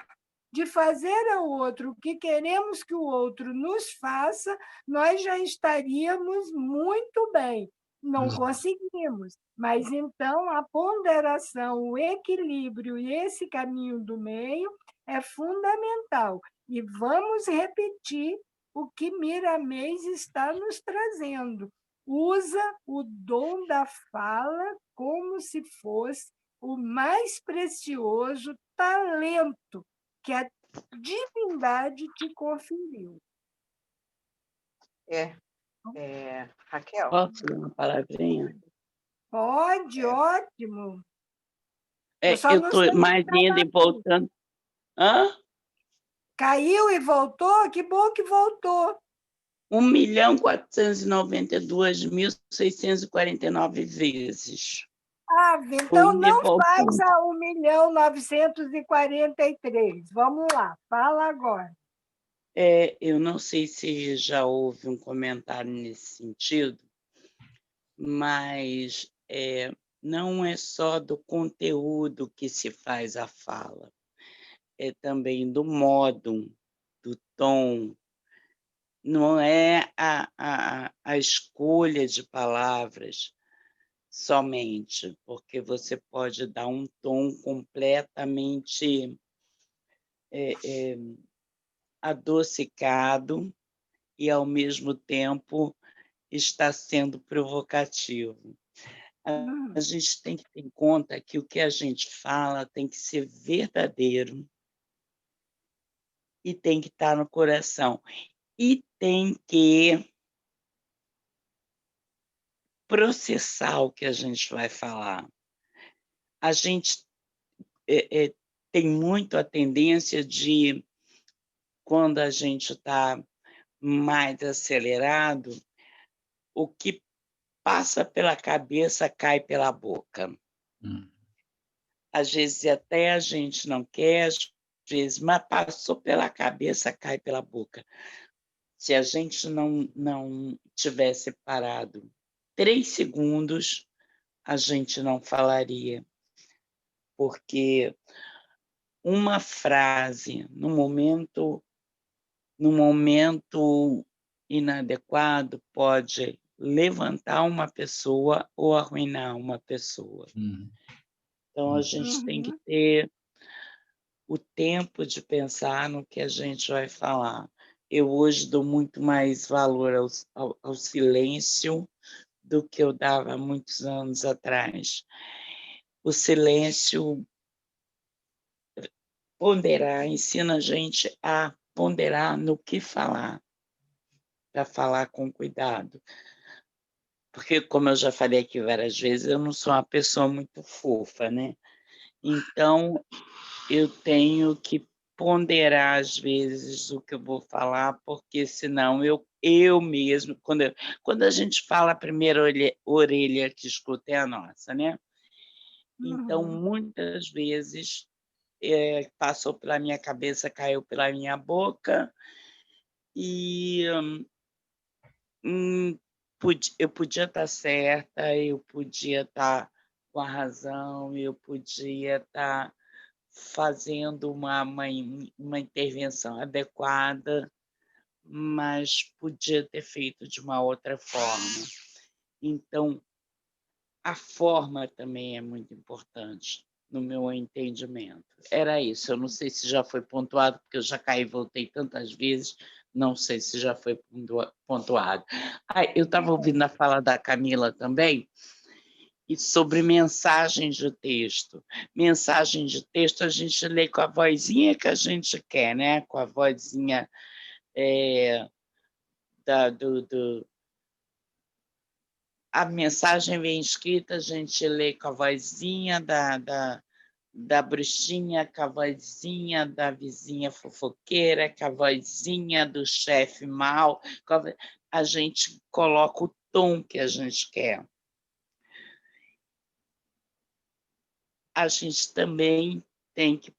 de fazer ao outro o que queremos que o outro nos faça, nós já estaríamos muito bem. Não conseguimos, mas então a ponderação, o equilíbrio e esse caminho do meio é fundamental. E vamos repetir o que Miramês está nos trazendo. Usa o dom da fala como se fosse o mais precioso talento que a divindade te conferiu. Raquel? Posso dar uma palavrinha? Pode, ótimo. Eu estou mais indo e voltando. Hã? Caiu e voltou? Que bom que voltou. 1.492.649 vezes. Então não faz a 1.943. Vamos lá, fala agora. Eu não sei se já houve um comentário nesse sentido, mas não é só do conteúdo que se faz a fala, é também do modo, do tom, não é a escolha de palavras somente, porque você pode dar um tom completamente adocicado e, ao mesmo tempo, está sendo provocativo. A gente tem que ter em conta que o que a gente fala tem que ser verdadeiro e tem que estar no coração. E tem que processar o que a gente vai falar. A gente tem muito a tendência de, quando a gente está mais acelerado, o que passa pela cabeça cai pela boca. Às vezes até a gente não quer, às vezes, mas passou pela cabeça, cai pela boca. Se a gente não tivesse parado 3 segundos, a gente não falaria, porque uma frase no momento inadequado pode levantar uma pessoa ou arruinar uma pessoa. Então a gente tem que ter o tempo de pensar no que a gente vai falar. Eu hoje dou muito mais valor ao silêncio do que eu dava há muitos anos atrás. O silêncio ensina a gente a ponderar no que falar, para falar com cuidado. Porque, como eu já falei aqui várias vezes, eu não sou uma pessoa muito fofa, né? Então, eu tenho que ponderar, às vezes, o que eu vou falar, porque, senão, eu mesmo... Quando a gente fala, a primeira orelha que escuta é a nossa, né? Então, muitas vezes, passou pela minha cabeça, caiu pela minha boca, e eu podia estar certa, eu podia estar com a razão, eu podia estar fazendo uma intervenção adequada, mas podia ter feito de uma outra forma. Então, a forma também é muito importante, no meu entendimento. Era isso, eu não sei se já foi pontuado, porque eu já caí e voltei tantas vezes, não sei se já foi pontuado. Eu estava ouvindo a fala da Camila também, e sobre mensagens de texto. Mensagem de texto a gente lê com a vozinha que a gente quer, né? Com a vozinha a mensagem vem escrita, a gente lê com a vozinha da bruxinha, com a vozinha da vizinha fofoqueira, com a vozinha do chefe mau, a gente coloca o tom que a gente quer. A gente também tem que,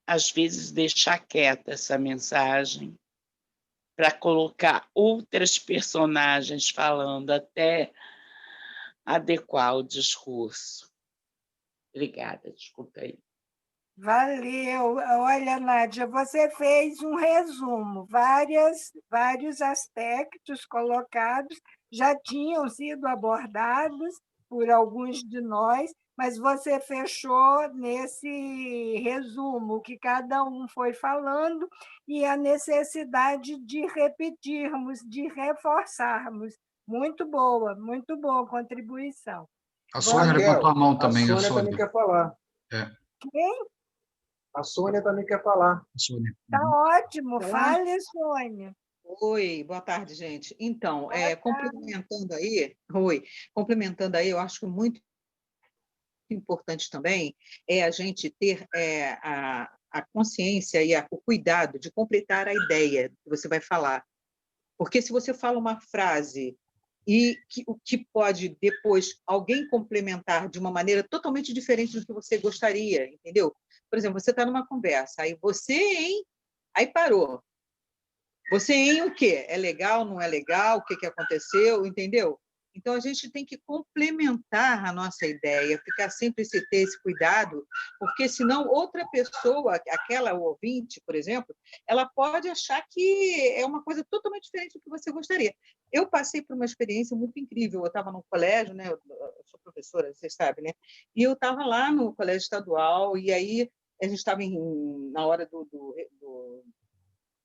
às vezes, deixar quieta essa mensagem para colocar outras personagens falando, até adequar o discurso. Obrigada, desculpa aí. Valeu. Olha, Nádia, você fez um resumo. Vários aspectos colocados já tinham sido abordados por alguns de nós, mas você fechou nesse resumo que cada um foi falando e a necessidade de repetirmos, de reforçarmos. Muito boa a contribuição. A Sônia levantou a mão também. A Sônia também quer falar. Quem? A Sônia também quer falar. Está ótimo. Fale, Sônia. Oi, boa tarde, gente. Então, complementando aí, eu acho que muito importante também é a gente ter a consciência e o cuidado de completar a ideia que você vai falar. Porque se você fala uma frase e o que pode depois alguém complementar de uma maneira totalmente diferente do que você gostaria, entendeu? Por exemplo, você está numa conversa, aí você, hein? Aí parou. Você, hein, o quê? É legal, não é legal? O que aconteceu? Entendeu? Então, a gente tem que complementar a nossa ideia, ter esse cuidado, porque senão outra pessoa, aquela ouvinte, por exemplo, ela pode achar que é uma coisa totalmente diferente do que você gostaria. Eu passei por uma experiência muito incrível. Eu estava no colégio, né? Eu sou professora, vocês sabem, né? E eu estava lá no colégio estadual, e aí a gente estava na hora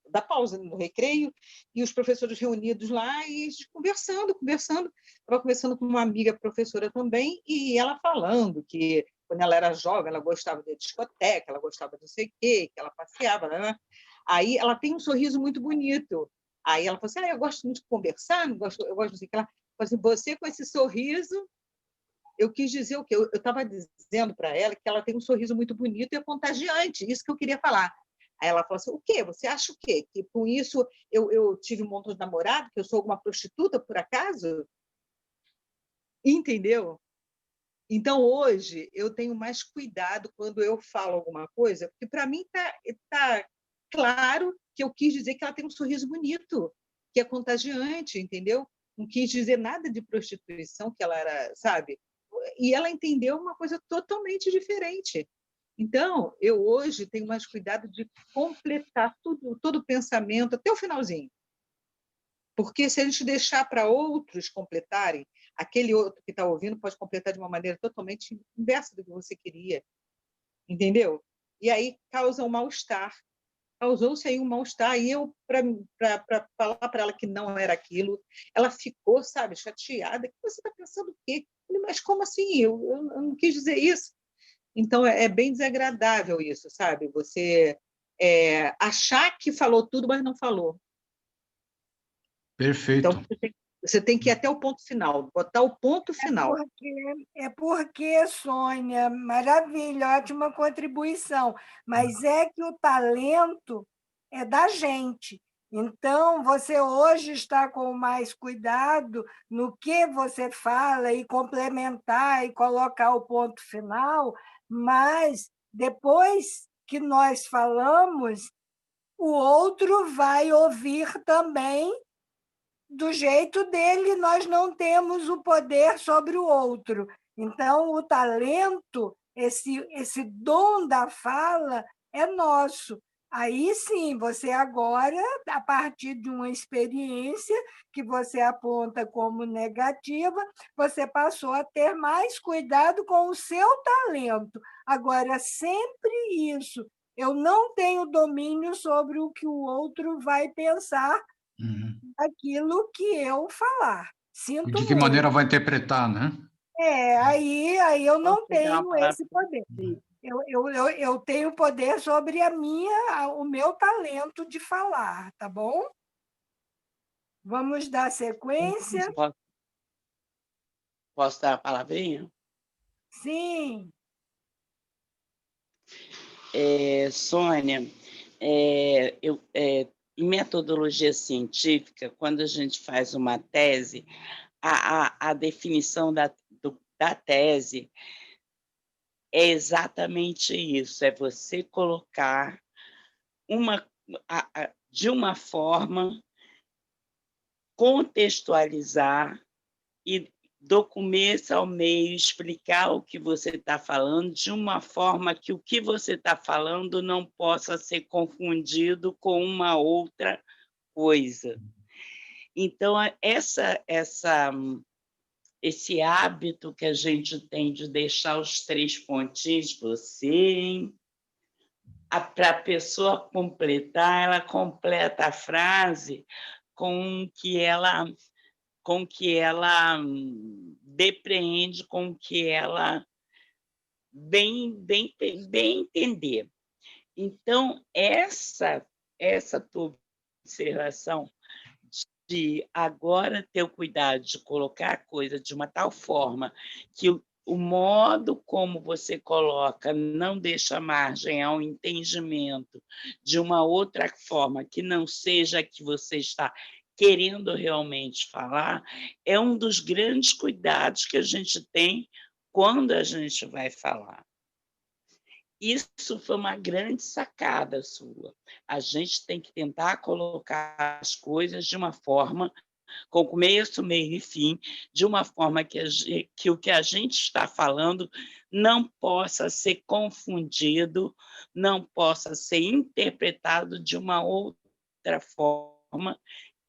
da pausa, no recreio, e os professores reunidos lá e conversando. Estava conversando com uma amiga professora também, e ela falando que, quando ela era jovem, ela gostava de discoteca, ela gostava de não sei o quê, que ela passeava, né? Aí ela tem um sorriso muito bonito. Aí ela falou assim, eu gosto muito de conversar, eu gosto de sei o que lá. Assim, você com esse sorriso, eu quis dizer o quê? Eu estava dizendo para ela que ela tem um sorriso muito bonito e é contagiante, isso que eu queria falar. Aí ela falou assim, o quê? Você acha o quê? Que com isso eu tive um montão de namorado, que eu sou alguma prostituta, por acaso? Entendeu? Então, hoje, eu tenho mais cuidado quando eu falo alguma coisa, porque, para mim, tá claro que eu quis dizer que ela tem um sorriso bonito. que é contagiante, entendeu? Não quis dizer nada de prostituição, que ela era, sabe? E ela entendeu uma coisa totalmente diferente. Então, eu hoje tenho mais cuidado de completar tudo, todo o pensamento, até o finalzinho. Porque se a gente deixar para outros completarem, aquele outro que está ouvindo pode completar de uma maneira totalmente inversa do que você queria, entendeu? E aí causa um mal-estar. Causou-se aí um mal-estar, e eu, para falar para ela que não era aquilo, ela ficou, sabe, chateada. Você está pensando o quê? Eu falei, mas como assim? Eu não quis dizer isso. Então, é bem desagradável isso, sabe? Você achar que falou tudo, mas não falou. Perfeito. Então, você tem que ir até o ponto final, botar o ponto final. É porque, Sônia, maravilha, ótima contribuição, mas é que o talento é da gente. Então, você hoje está com mais cuidado no que você fala e complementar e colocar o ponto final, mas depois que nós falamos, o outro vai ouvir também do jeito dele, nós não temos o poder sobre o outro. Então, o talento, esse dom da fala, é nosso. Aí sim, você agora, a partir de uma experiência que você aponta como negativa, você passou a ter mais cuidado com o seu talento. Agora, sempre isso. Eu não tenho domínio sobre o que o outro vai pensar aquilo que eu falar. E Sinto de que muito. maneira vai interpretar, né? Aí eu não Posso dar uma tenho palavra? esse poder. Eu tenho poder sobre o meu talento de falar, tá bom? Vamos dar sequência? Posso dar a palavrinha? Sim. Sônia, em metodologia científica, quando a gente faz uma tese, a definição da tese é exatamente isso, é você colocar de uma forma, contextualizar e do começo ao meio explicar o que você está falando de uma forma que o que você está falando não possa ser confundido com uma outra coisa. Então, esse hábito que a gente tem de deixar os 3 pontinhos, para a pessoa completar, ela completa a frase com que ela depreende, com que ela bem entender. Então, essa tua observação de agora ter o cuidado de colocar a coisa de uma tal forma que o modo como você coloca não deixa margem ao entendimento de uma outra forma que não seja a que você está querendo realmente falar, é um dos grandes cuidados que a gente tem quando a gente vai falar. Isso foi uma grande sacada sua. A gente tem que tentar colocar as coisas de uma forma, com começo, meio e fim, de uma forma que o que a gente está falando não possa ser confundido, não possa ser interpretado de uma outra forma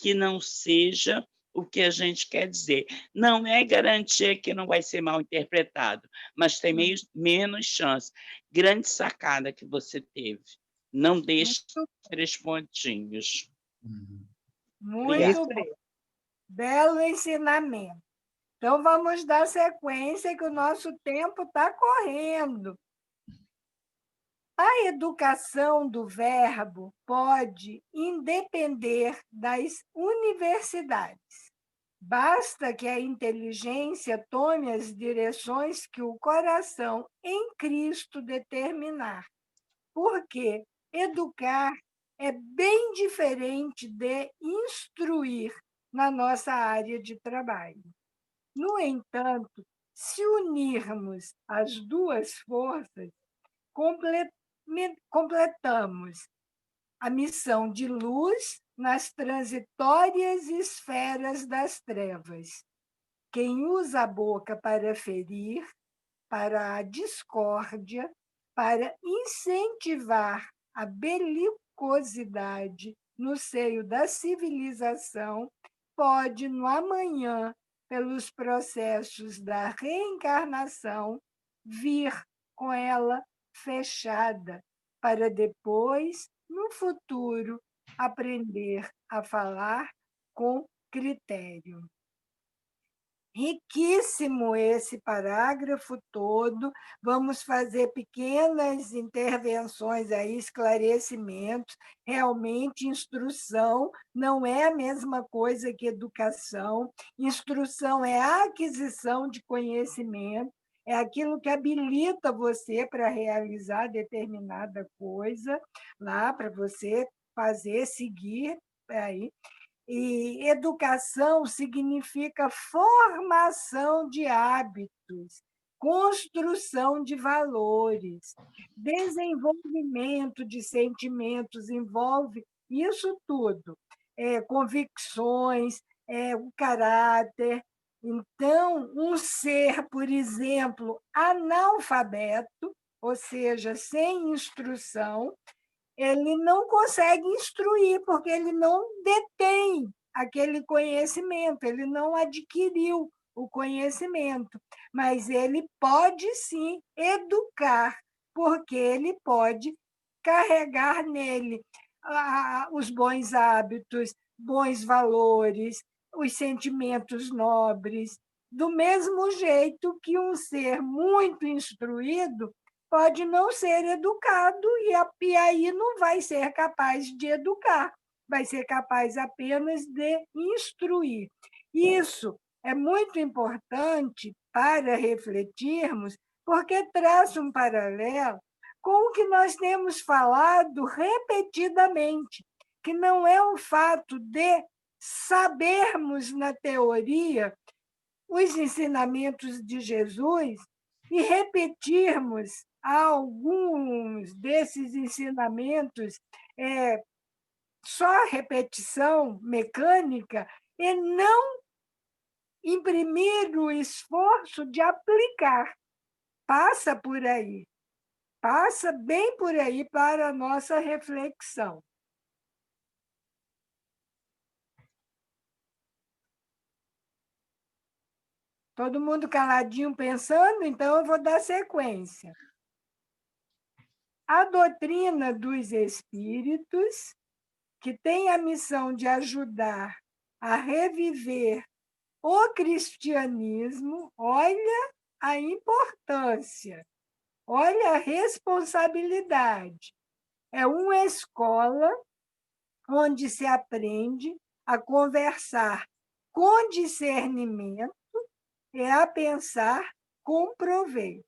que não seja o que a gente quer dizer. Não é garantia que não vai ser mal interpretado, mas tem menos chance. Grande sacada que você teve. Não deixe 3 pontinhos. Muito bom. Belo ensinamento. Então, vamos dar sequência, que o nosso tempo está correndo. A educação do verbo pode independer das universidades. Basta que a inteligência tome as direções que o coração em Cristo determinar. Porque educar é bem diferente de instruir na nossa área de trabalho. No entanto, se unirmos as duas forças, completamos a missão de luz nas transitórias esferas das trevas. Quem usa a boca para ferir, para a discórdia, para incentivar a belicosidade no seio da civilização, pode, no amanhã, pelos processos da reencarnação, vir com ela fechada, para depois, no futuro, aprender a falar com critério. Riquíssimo esse parágrafo todo. Vamos fazer pequenas intervenções aí, esclarecimentos. Realmente, instrução não é a mesma coisa que educação. Instrução é a aquisição de conhecimento, é aquilo que habilita você para realizar determinada coisa, lá para você fazer, seguir aí. E educação significa formação de hábitos, construção de valores, desenvolvimento de sentimentos, envolve isso tudo, convicções, o caráter. Então, um ser, por exemplo, analfabeto, ou seja, sem instrução, ele não consegue instruir, porque ele não detém aquele conhecimento, ele não adquiriu o conhecimento, mas ele pode sim educar, porque ele pode carregar nele os bons hábitos, bons valores, os sentimentos nobres, do mesmo jeito que um ser muito instruído pode não ser educado e aí não vai ser capaz de educar, vai ser capaz apenas de instruir. Isso é muito importante para refletirmos, porque traça um paralelo com o que nós temos falado repetidamente, que não é o fato de sabermos na teoria os ensinamentos de Jesus e repetirmos alguns desses ensinamentos só repetição mecânica e não imprimir o esforço de aplicar. Passa por aí, passa bem por aí para a nossa reflexão. Todo mundo caladinho pensando, então eu vou dar sequência. A doutrina dos espíritos, que tem a missão de ajudar a reviver o cristianismo, olha a importância, olha a responsabilidade. É uma escola onde se aprende a conversar com discernimento e a pensar com proveito.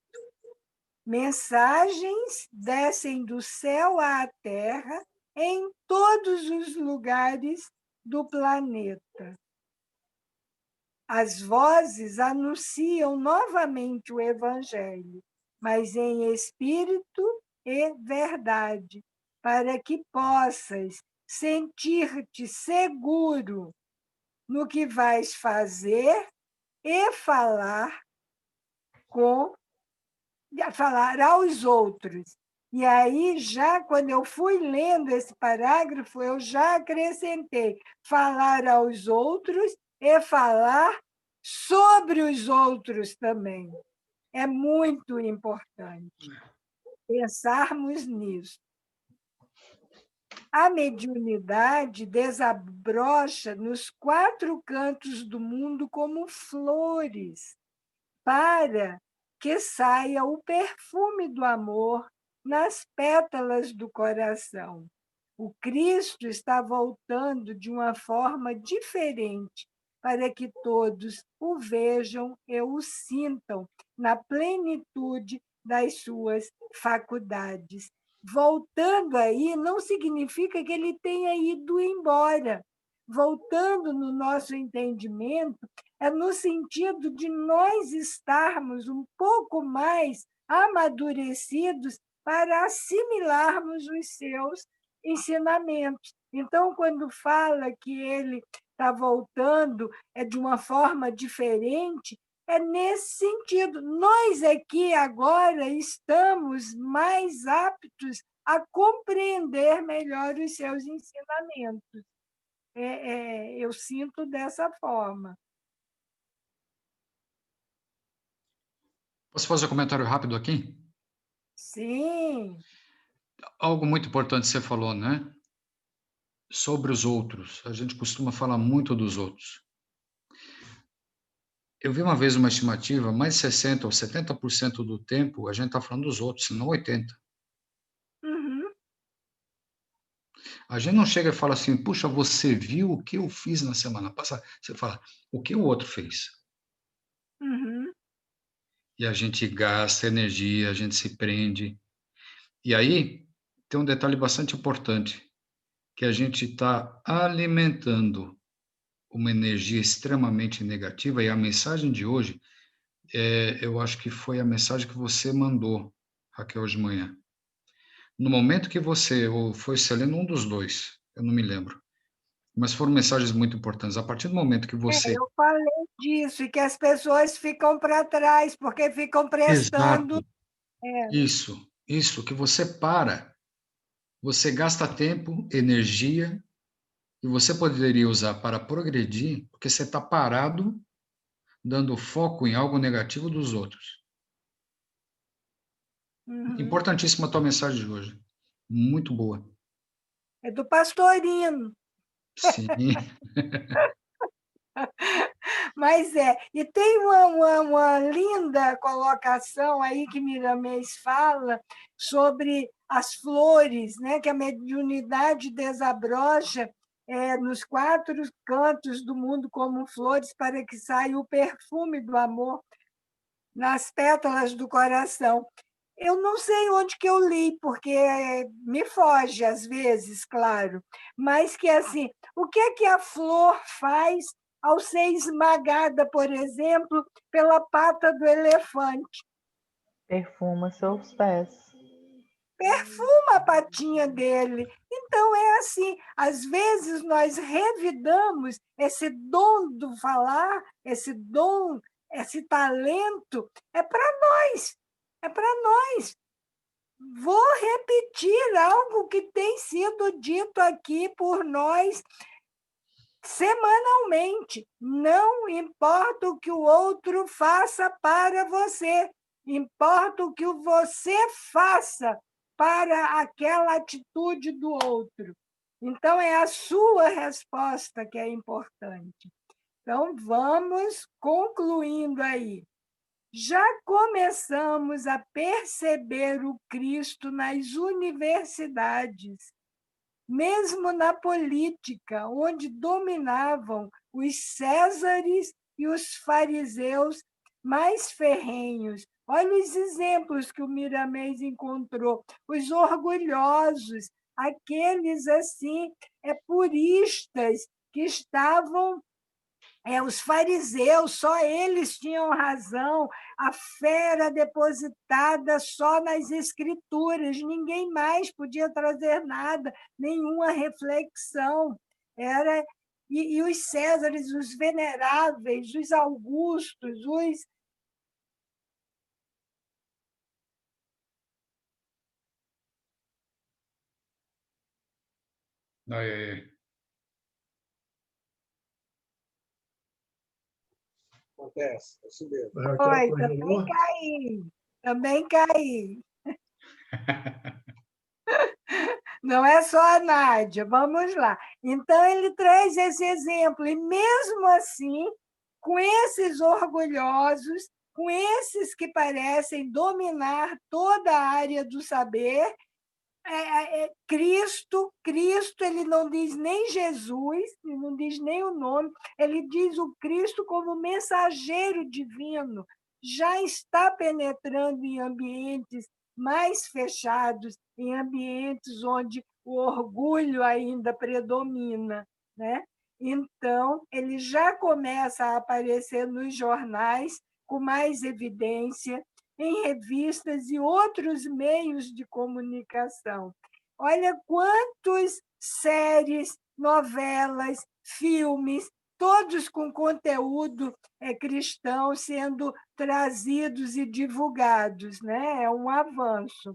Mensagens descem do céu à terra em todos os lugares do planeta. As vozes anunciam novamente o Evangelho, mas em espírito e verdade, para que possas sentir-te seguro no que vais fazer e falar aos outros. E aí, já quando eu fui lendo esse parágrafo, eu já acrescentei falar aos outros e falar sobre os outros também. É muito importante pensarmos nisso. A mediunidade desabrocha nos 4 cantos do mundo como flores, para que saia o perfume do amor nas pétalas do coração. O Cristo está voltando de uma forma diferente, para que todos o vejam e o sintam na plenitude das suas faculdades. Voltando aí não significa que ele tenha ido embora. Voltando no nosso entendimento, é no sentido de nós estarmos um pouco mais amadurecidos para assimilarmos os seus ensinamentos, Então, quando fala que ele está voltando de uma forma diferente, é nesse sentido. Nós aqui agora estamos mais aptos a compreender melhor os seus ensinamentos. Eu sinto dessa forma. Posso fazer um comentário rápido aqui? Sim. Algo muito importante você falou, né? Sobre os outros. A gente costuma falar muito dos outros. Eu vi uma vez uma estimativa, mais de 60% ou 70% do tempo a gente está falando dos outros, se não 80%. Uhum. A gente não chega e fala assim, puxa, você viu o que eu fiz na semana passada? Você fala, o que o outro fez? Uhum. E a gente gasta energia, a gente se prende. E aí, tem um detalhe bastante importante, que a gente está alimentando uma energia extremamente negativa, e a mensagem de hoje, eu acho que foi a mensagem que você mandou, Raquel, hoje de manhã. No momento que você, ou foi Selena, um dos dois, eu não me lembro, mas foram mensagens muito importantes. A partir do momento que você... Eu falei disso, e que as pessoas ficam para trás, porque ficam prestando. Exato, isso, que você para, você gasta tempo, energia, e você poderia usar para progredir, porque você está parado, dando foco em algo negativo dos outros. Uhum. Importantíssima a tua mensagem de hoje. Muito boa. É do Pastorino. Sim. Mas e tem uma linda colocação aí que Miramês fala sobre as flores, né? Que a mediunidade desabrocha nos 4 cantos do mundo como flores para que saia o perfume do amor nas pétalas do coração. Eu não sei onde que eu li, porque me foge às vezes, claro, mas que assim, o que é que a flor faz ao ser esmagada, por exemplo, pela pata do elefante? Perfuma seus pés. Perfuma a patinha dele. Então é assim, às vezes nós revidamos esse dom do falar, esse dom, esse talento, é para nós, é para nós. Vou repetir algo que tem sido dito aqui por nós semanalmente. Não importa o que o outro faça para você, importa o que você faça para aquela atitude do outro. Então, é a sua resposta que é importante. Então, vamos concluindo aí. Já começamos a perceber o Cristo nas universidades, mesmo na política, onde dominavam os césares e os fariseus mais ferrenhos. Olha os exemplos que o Miramês encontrou, os orgulhosos, aqueles assim, puristas que estavam os fariseus, só eles tinham razão, a fé era depositada só nas escrituras, ninguém mais podia trazer nada, nenhuma reflexão. E os Césares, os veneráveis, os augustos, os... Aí. Acontece, é isso mesmo. Oi, também caí, também caí. Não é só a Nádia, vamos lá. Então, ele traz esse exemplo, e mesmo assim, com esses orgulhosos, com esses que parecem dominar toda a área do saber, Cristo, ele não diz nem Jesus, ele não diz nem o nome, ele diz o Cristo como mensageiro divino, já está penetrando em ambientes mais fechados, em ambientes onde o orgulho ainda predomina, né? Então, ele já começa a aparecer nos jornais com mais evidência, em revistas e outros meios de comunicação. Olha quantas séries, novelas, filmes, todos com conteúdo cristão sendo trazidos e divulgados, né? É um avanço.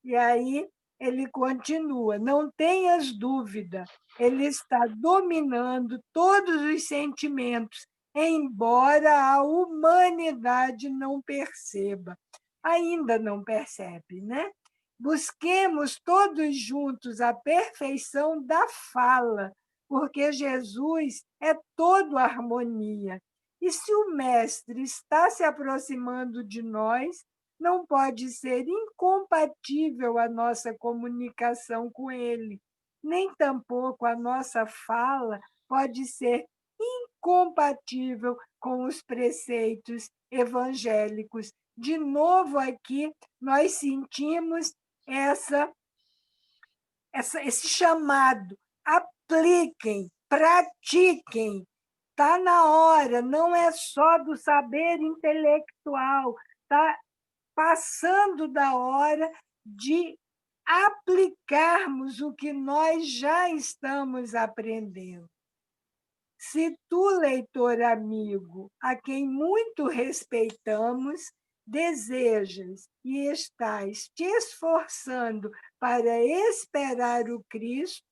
E aí ele continua, não tenhas dúvida, ele está dominando todos os sentimentos, embora a humanidade não perceba. Ainda não percebe, né? Busquemos todos juntos a perfeição da fala, porque Jesus é todo harmonia. E se o Mestre está se aproximando de nós, não pode ser incompatível a nossa comunicação com ele, nem tampouco a nossa fala pode ser incompatível com os preceitos evangélicos. De novo aqui, nós sentimos esse chamado. Apliquem, pratiquem. Está na hora, não é só do saber intelectual, está passando da hora de aplicarmos o que nós já estamos aprendendo. Se tu, leitor amigo, a quem muito respeitamos, desejas e estás te esforçando para esperar o Cristo,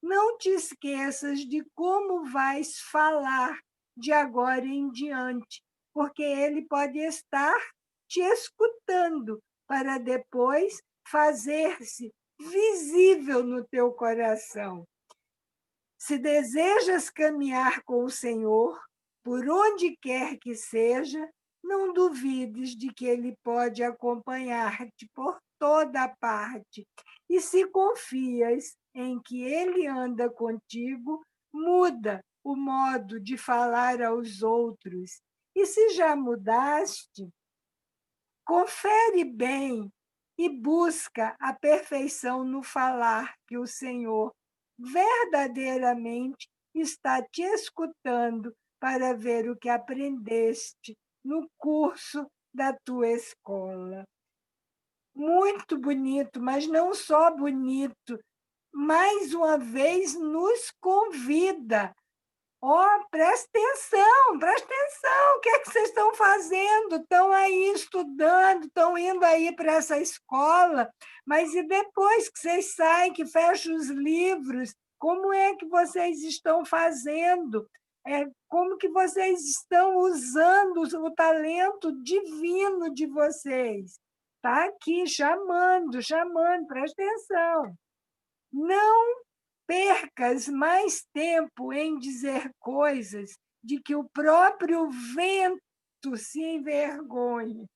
não te esqueças de como vais falar de agora em diante, porque ele pode estar te escutando para depois fazer-se visível no teu coração. Se desejas caminhar com o Senhor, por onde quer que seja, não duvides de que Ele pode acompanhar-te por toda parte. E se confias em que Ele anda contigo, muda o modo de falar aos outros. E se já mudaste, confere bem e busca a perfeição no falar que o Senhor verdadeiramente está te escutando para ver o que aprendeste no curso da tua escola. Muito bonito, mas não só bonito, mais uma vez nos convida. Presta atenção, o que é que vocês estão fazendo? Estão aí estudando, estão indo aí para essa escola, mas e depois que vocês saem, que fecham os livros, como é que vocês estão fazendo? Como que vocês estão usando o talento divino de vocês? Está aqui chamando, presta atenção. Não percas mais tempo em dizer coisas de que o próprio vento se envergonhe.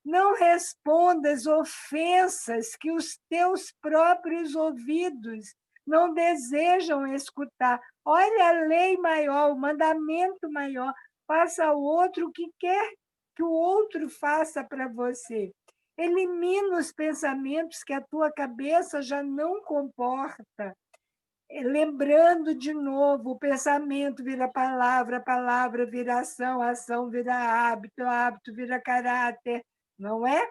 Não respondas ofensas que os teus próprios ouvidos não desejam escutar. Olha a lei maior, o mandamento maior. Faça ao outro o que quer que o outro faça para você. Elimina os pensamentos que a tua cabeça já não comporta. Lembrando de novo, o pensamento vira palavra, a palavra vira ação, a ação vira hábito, o hábito vira caráter, não é?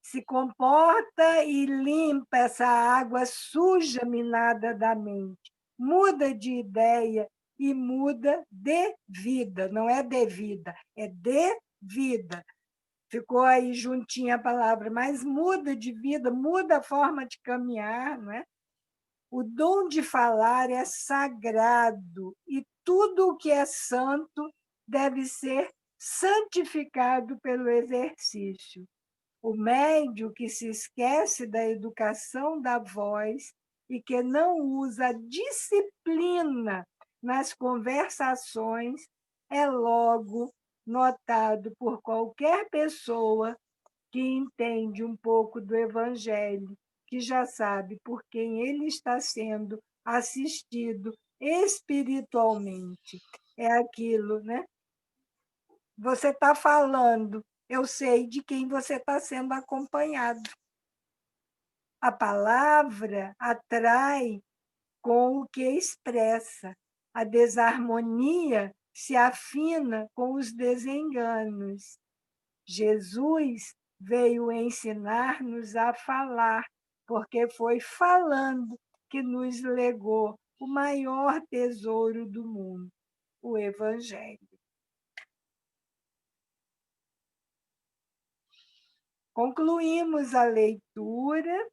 Se comporta e limpa essa água suja minada da mente. Muda de ideia e muda de vida, não é devida, é de vida. Ficou aí juntinha a palavra, mas muda de vida, muda a forma de caminhar, não é? O dom de falar é sagrado e tudo o que é santo deve ser santificado pelo exercício. O médio que se esquece da educação da voz e que não usa disciplina nas conversações é logo notado por qualquer pessoa que entende um pouco do Evangelho, que já sabe por quem ele está sendo assistido espiritualmente. É aquilo, né? Você está falando, eu sei de quem você está sendo acompanhado. A palavra atrai com o que expressa. A desarmonia se afina com os desenganos. Jesus veio ensinar-nos a falar, porque foi falando que nos legou o maior tesouro do mundo, o Evangelho. Concluímos a leitura.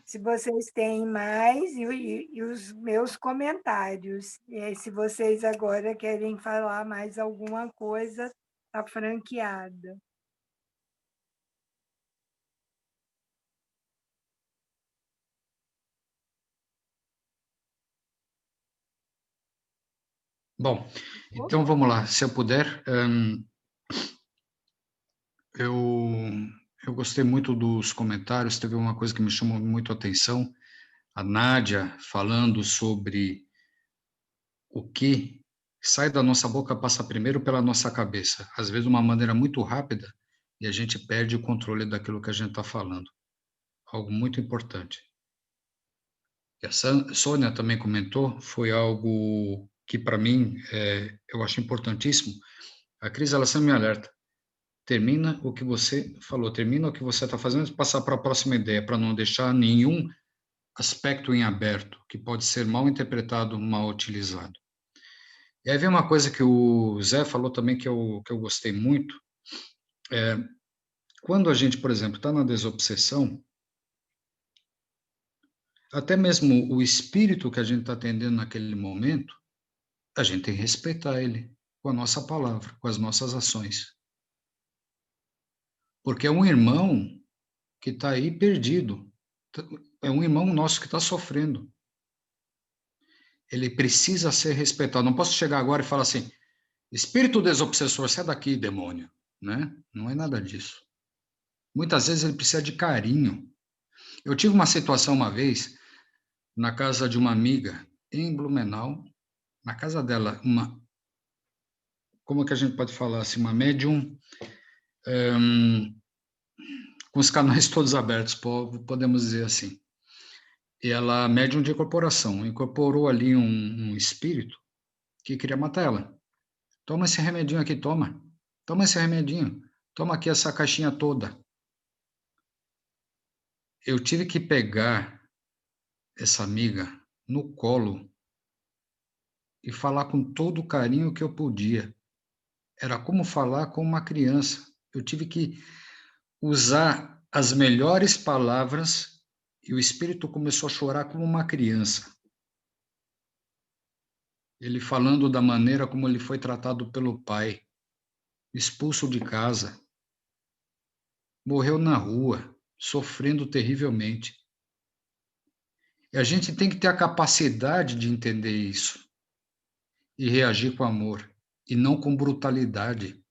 Se vocês têm mais, e os meus comentários. Se vocês agora querem falar mais alguma coisa, está franqueada. Bom, então vamos lá. Se eu puder, eu gostei muito dos comentários. Teve uma coisa que me chamou muito a atenção. A Nádia falando sobre o que sai da nossa boca passa primeiro pela nossa cabeça. Às vezes, de uma maneira muito rápida, e a gente perde o controle daquilo que a gente está falando. Algo muito importante. E a Sônia também comentou, foi algo que, para mim, eu acho importantíssimo. A Cris, ela sempre me alerta. Termina o que você falou, termina o que você está fazendo e passar para a próxima ideia, para não deixar nenhum aspecto em aberto, que pode ser mal interpretado, mal utilizado. E aí vem uma coisa que o Zé falou também que eu gostei muito. Quando a gente, por exemplo, está na desobsessão, até mesmo o espírito que a gente está atendendo naquele momento, a gente tem que respeitar ele com a nossa palavra, com as nossas ações. Porque é um irmão que está aí perdido. É um irmão nosso que está sofrendo. Ele precisa ser respeitado. Não posso chegar agora e falar assim, espírito desobsessor, sai daqui, demônio. Né? Não é nada disso. Muitas vezes ele precisa de carinho. Eu tive uma situação uma vez na casa de uma amiga em Blumenau, na casa dela, como é que a gente pode falar assim, uma médium com os canais todos abertos, podemos dizer assim. E ela, médium de incorporação, incorporou ali um espírito que queria matar ela. Toma esse remedinho aqui, toma. Toma esse remedinho. Toma aqui essa caixinha toda. Eu tive que pegar essa amiga no colo e falar com todo o carinho que eu podia. Era como falar com uma criança. Eu tive que usar as melhores palavras e o espírito começou a chorar como uma criança. Ele falando da maneira como ele foi tratado pelo pai, expulso de casa, morreu na rua, sofrendo terrivelmente. E a gente tem que ter a capacidade de entender isso e reagir com amor, e não com brutalidade,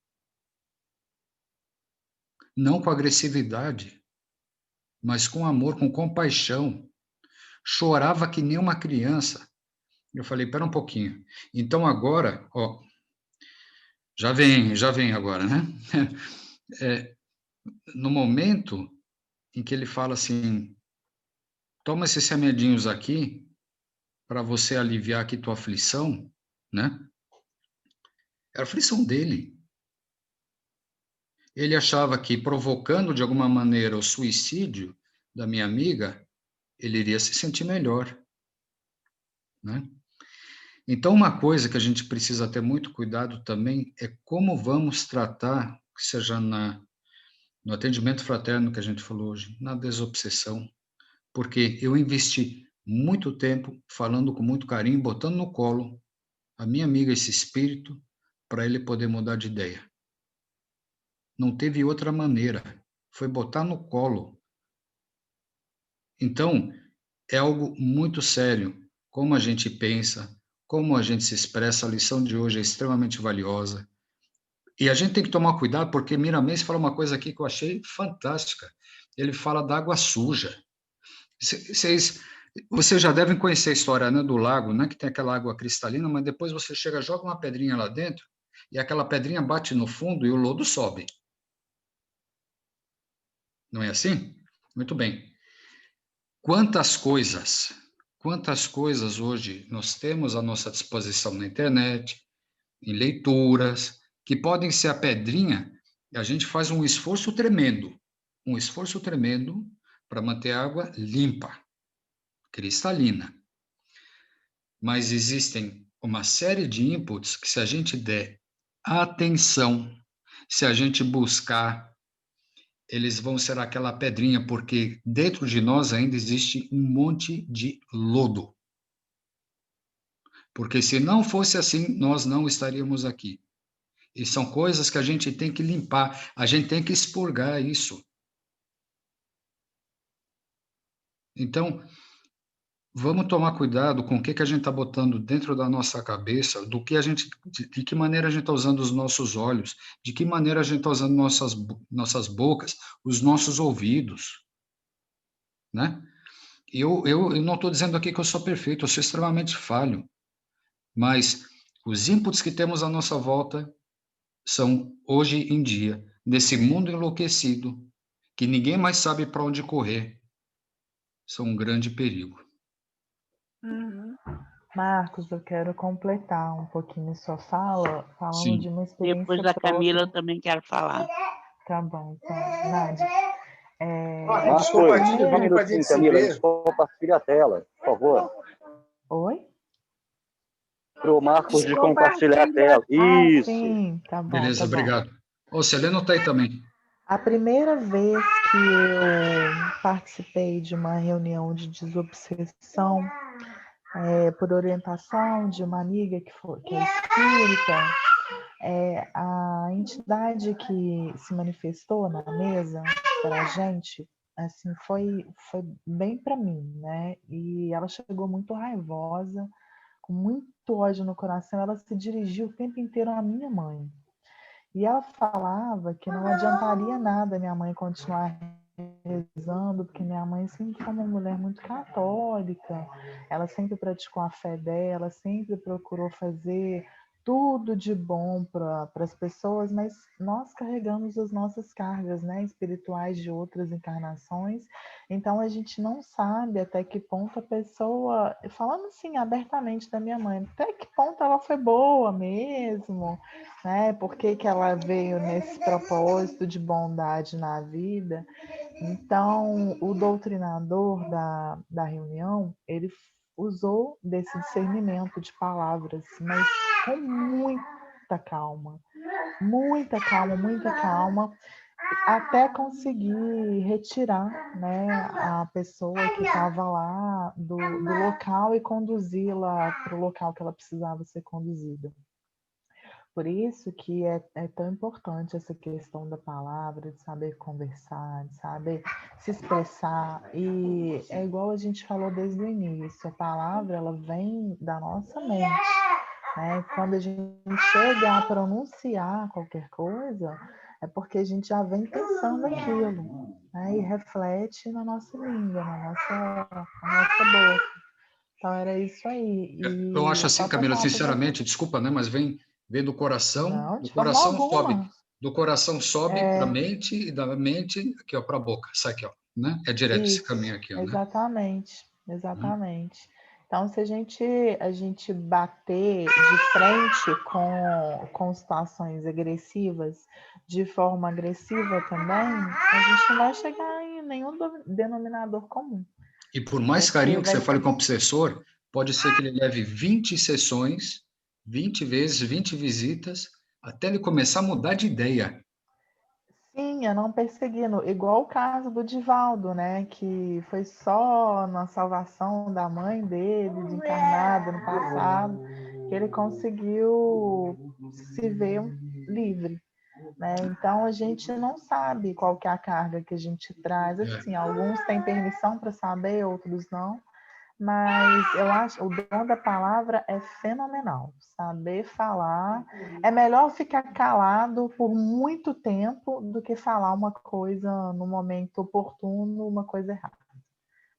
não com agressividade, mas com amor, com compaixão. Chorava que nem uma criança. Eu falei, espera um pouquinho. Então agora, ó, já vem agora, né? No momento em que ele fala assim, toma esses remedinhos aqui para você aliviar aqui tua aflição, né? Era a aflição dele. Ele achava que provocando de alguma maneira o suicídio da minha amiga, ele iria se sentir melhor, né? Então, uma coisa que a gente precisa ter muito cuidado também é como vamos tratar, seja no atendimento fraterno que a gente falou hoje, na desobsessão, porque eu investi muito tempo falando com muito carinho, botando no colo a minha amiga esse espírito para ele poder mudar de ideia. Não teve outra maneira, foi botar no colo. Então, é algo muito sério, como a gente pensa, como a gente se expressa, a lição de hoje é extremamente valiosa. E a gente tem que tomar cuidado, porque Miramês fala uma coisa aqui que eu achei fantástica. Ele fala da água suja. Vocês já devem conhecer a história, né, do lago, né, que tem aquela água cristalina, mas depois você chega, joga uma pedrinha lá dentro, e aquela pedrinha bate no fundo e o lodo sobe. Não é assim? Muito bem. Quantas coisas hoje nós temos à nossa disposição na internet, em leituras, que podem ser a pedrinha a gente faz um esforço tremendo para manter a água limpa, cristalina. Mas existem uma série de inputs que, se a gente der atenção, se a gente buscar, eles vão ser aquela pedrinha, porque dentro de nós ainda existe um monte de lodo. Porque se não fosse assim, nós não estaríamos aqui. E são coisas que a gente tem que limpar, a gente tem que expurgar isso. Então, vamos tomar cuidado com o que a gente está botando dentro da nossa cabeça, de que maneira a gente está usando os nossos olhos, de que maneira a gente está usando nossas bocas, os nossos ouvidos, né? Eu não estou dizendo aqui que eu sou perfeito, eu sou extremamente falho, mas os inputs que temos à nossa volta são, hoje em dia, nesse mundo enlouquecido, que ninguém mais sabe para onde correr, são um grande perigo. Uhum. Marcos, eu quero completar um pouquinho sua fala, falando Sim. de uma experiência Depois da Camila, eu própria. também quero falar. Tá bom, então, Nádia. Olha, Marcos, compartilha o um vídeo para a gente minutinho, se Camila, ver. compartilha a tela, por favor. Oi? Para o Marcos de compartilhar a tela. Ah, Isso. sim, tá bom. Beleza, tá bom. obrigado. Ô, Celeno está aí também. A primeira vez que eu participei de uma reunião de desobsessão, por orientação de uma amiga que é espírita, a entidade que se manifestou na mesa para a gente, assim, foi bem para mim, né? E ela chegou muito raivosa, com muito ódio no coração, ela se dirigiu o tempo inteiro à minha mãe. E ela falava que não adiantaria nada minha mãe continuar rezando, porque minha mãe sempre foi uma mulher muito católica, ela sempre praticou a fé dela, sempre procurou fazer tudo de bom para as pessoas, mas nós carregamos as nossas cargas, né, espirituais de outras encarnações, então a gente não sabe até que ponto a pessoa, falando assim abertamente da minha mãe, até que ponto ela foi boa mesmo, né, por que ela veio nesse propósito de bondade na vida. Então, o doutrinador da reunião, ele usou desse discernimento de palavras, mas com muita calma, até conseguir retirar, né, a pessoa que estava lá do local e conduzi-la para o local que ela precisava ser conduzida. Por isso que é tão importante essa questão da palavra, de saber conversar, de saber se expressar. E é igual a gente falou desde o início, a palavra ela vem da nossa mente. Né? Quando a gente chega a pronunciar qualquer coisa, é porque a gente já vem pensando aquilo, né? E reflete na nossa língua, na nossa boca. Então era isso aí. Eu acho assim, Só para Camila, falar para você. sinceramente, desculpa, né, mas vem do coração, Não, do de forma coração sobe, alguma. do coração sobe para a mente e da mente aqui, ó, para a boca, sai aqui, ó, né? É direto esse caminho aqui, ó, né? Exatamente. Então, se a gente bater de frente com situações agressivas, de forma agressiva também, a gente não vai chegar em nenhum denominador comum. E por mais carinho que você fale com o obsessor, pode ser que ele leve 20 sessões, 20 vezes, 20 visitas, até ele começar a mudar de ideia. Sim, eu não perseguindo. Igual o caso do Divaldo, né? Que foi só na salvação da mãe dele, desencarnada no passado, que ele conseguiu se ver livre. Né? Então a gente não sabe qual que é a carga que a gente traz. Assim, alguns têm permissão para saber, outros não. Mas eu acho o dom da palavra é fenomenal. Saber falar. É melhor ficar calado por muito tempo do que falar uma coisa no momento oportuno, uma coisa errada.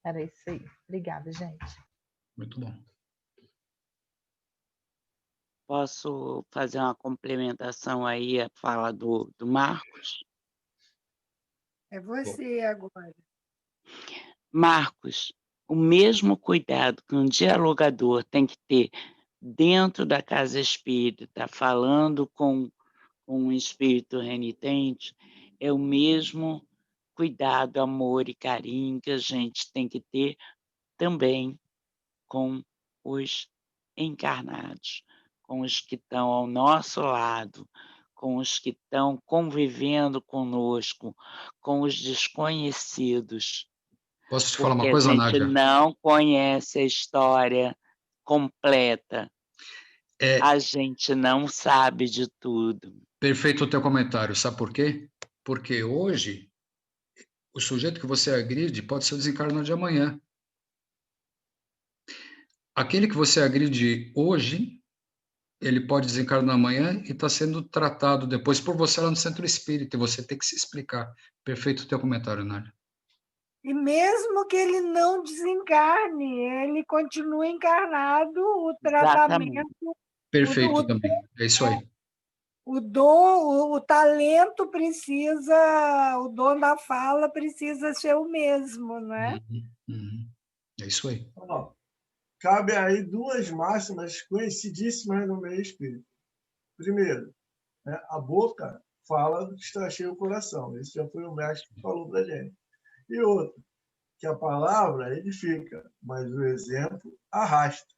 Era isso aí. Obrigada, gente. Muito bom. Posso fazer uma complementação aí à fala do Marcos? É você agora. Marcos, o mesmo cuidado que um dialogador tem que ter dentro da casa espírita, falando com com um espírito renitente, é o mesmo cuidado, amor e carinho que a gente tem que ter também com os encarnados, com os que estão ao nosso lado, com os que estão convivendo conosco, com os desconhecidos, Posso te falar porque uma a coisa, gente Nádia? não conhece a história completa, a gente não sabe de tudo. Perfeito o teu comentário. Sabe por quê? Porque hoje, o sujeito que você agride pode ser o desencarnado de amanhã. Aquele que você agride hoje, ele pode desencarnar amanhã e está sendo tratado depois por você lá no centro espírita, e você tem que se explicar. Perfeito o teu comentário, Nádia. E mesmo que ele não desencarne, ele continua encarnado, o Exatamente. tratamento, Perfeito também. É isso aí. o dom, o talento precisa, o dom da fala precisa ser o mesmo, né? É isso aí. Ó, cabe aí duas máximas conhecidíssimas no meio espírita. Primeiro, né, a boca fala do que está cheio o coração. Esse já foi o mestre que falou para a gente. E outro, que a palavra edifica, mas o exemplo arrasta.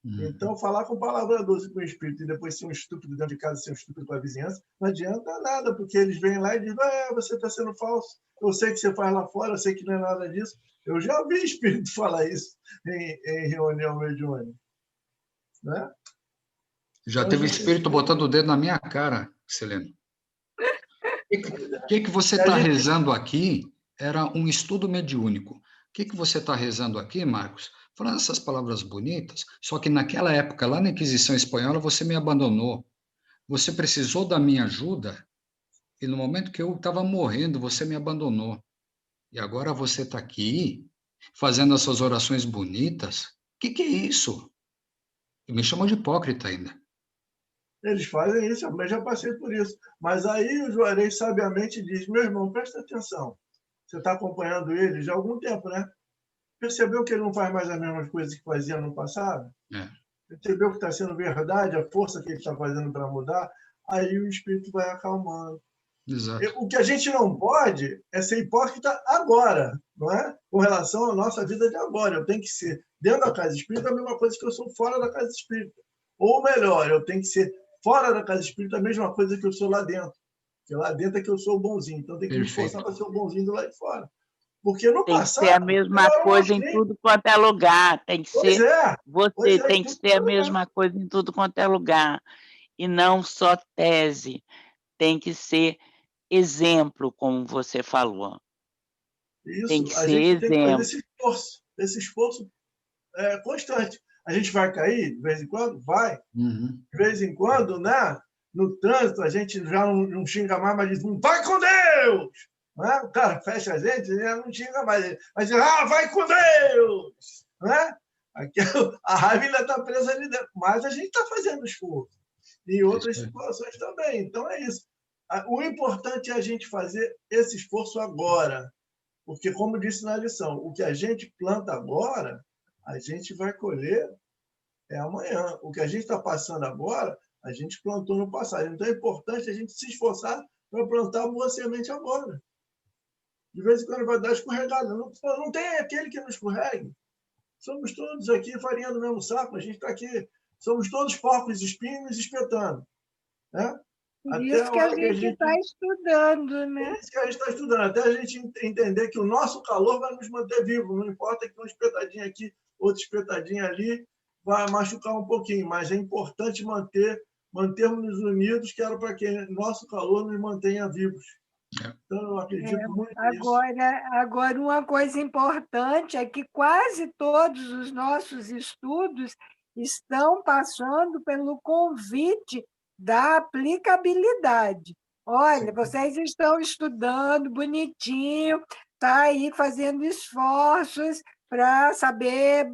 Então, falar com palavra doce com o espírito e depois ser um estúpido dentro de casa, ser um estúpido com a vizinhança, não adianta nada, porque eles vêm lá e dizem, você está sendo falso, eu sei que você faz lá fora, eu sei que não é nada disso. Eu já vi espírito falar isso em reunião mediúnica. Né? Já então, teve espírito botando o dedo na minha cara, Selena. O que você está rezando aqui era um estudo mediúnico. O que você está rezando aqui, Marcos? Falando essas palavras bonitas, só que naquela época, lá na Inquisição Espanhola, você me abandonou. Você precisou da minha ajuda e no momento que eu estava morrendo, você me abandonou. E agora você está aqui fazendo essas orações bonitas? O que é isso? E me chamou de hipócrita ainda. Eles fazem isso, eu também já passei por isso. Mas aí o Juarez sabiamente diz, meu irmão, presta atenção. Você está acompanhando ele já há algum tempo, né? Percebeu que ele não faz mais as mesmas coisas que fazia no passado? Percebeu que está sendo verdade a força que ele está fazendo para mudar? Aí o espírito vai acalmando. Exato. O que a gente não pode é ser hipócrita agora, não é? Com relação à nossa vida de agora. Eu tenho que ser dentro da casa espírita a mesma coisa que eu sou fora da casa espírita. Ou melhor, eu tenho que ser fora da casa espírita a mesma coisa que eu sou lá dentro. Porque lá dentro é que eu sou o bonzinho. Então tem que me esforçar para ser o bonzinho do lado de fora. Porque no passado... Tem que ser a mesma coisa em tudo quanto é lugar. Tem que ser... Você tem que ser a mesma coisa em tudo quanto é lugar. E não só tese. Tem que ser exemplo, como você falou. Isso, tem que a ser gente exemplo. Tem que fazer esse esforço constante. A gente vai cair de vez em quando? Vai. De vez em quando, né? No trânsito, a gente já não xinga mais, mas diz, vai com Deus! Né? O cara fecha a gente, já não xinga mais. Mas diz, vai com Deus! Né? A raiva ainda está presa ali dentro, mas a gente está fazendo esforço. E em outras situações também. Então é isso. O importante é a gente fazer esse esforço agora. Porque, como disse na lição, o que a gente planta agora, a gente vai colher amanhã. O que a gente está passando agora, a gente plantou no passado. Então, é importante a gente se esforçar para plantar boa semente agora. De vez em quando vai dar escorregada. Não tem aquele que não escorregue. Somos todos aqui farinha do mesmo saco. A gente está aqui. Somos todos porcos espinhos espetando. Né? Por isso que a gente está estudando, né? Por isso que a gente está estudando, até a gente entender que o nosso calor vai nos manter vivos, não importa que uma espetadinha aqui, outra espetadinha ali, vai machucar um pouquinho, mas é importante mantermos-nos unidos, que era para que nosso calor nos mantenha vivos. Então, eu acredito muito nisso. Agora, uma coisa importante é que quase todos os nossos estudos estão passando pelo convite da aplicabilidade. Olha, vocês estão estudando bonitinho, está aí fazendo esforços para saber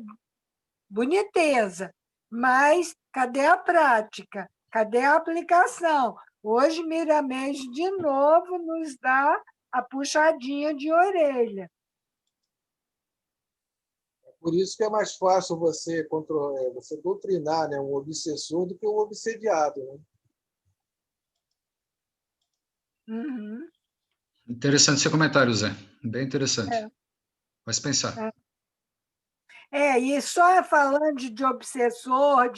boniteza, mas cadê a prática? Cadê a aplicação? Hoje, Miramês, de novo, nos dá a puxadinha de orelha. Por isso que é mais fácil você doutrinar, né, um obsessor do que um obsediado. Né? Uhum. Interessante esse comentário, Zé. Bem interessante. Faz pensar. E só falando de obsessor,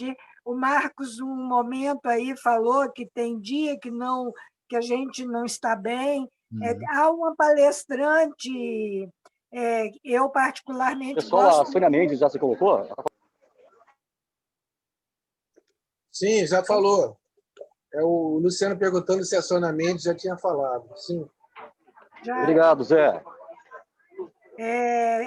o Marcos, um momento aí, falou que tem dia que a gente não está bem. Há uma palestrante, eu particularmente Pessoal, a gosto. Sônia Mendes já se colocou? Sim, já falou. É o Luciano perguntando se a Sônia Mendes já tinha falado. Sim. Obrigado, Zé.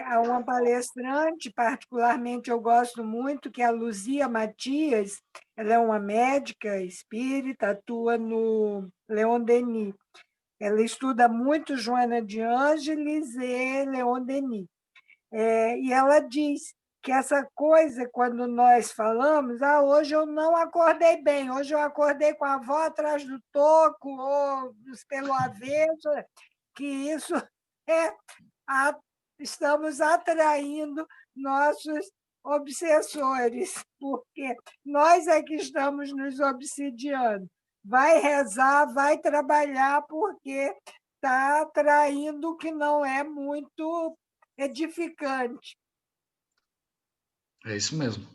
Há uma palestrante, particularmente eu gosto muito, que é a Luzia Matias. Ela é uma médica espírita, atua no Leon Denis. Ela estuda muito Joana de Ângeles e Leon Denis. E ela diz que essa coisa, quando nós falamos, hoje eu não acordei bem, hoje eu acordei com a avó atrás do toco, ou pelo avesso, que isso é estamos atraindo nossos obsessores, porque nós é que estamos nos obsidiando. Vai rezar, vai trabalhar, porque está atraindo o que não é muito edificante. É isso mesmo.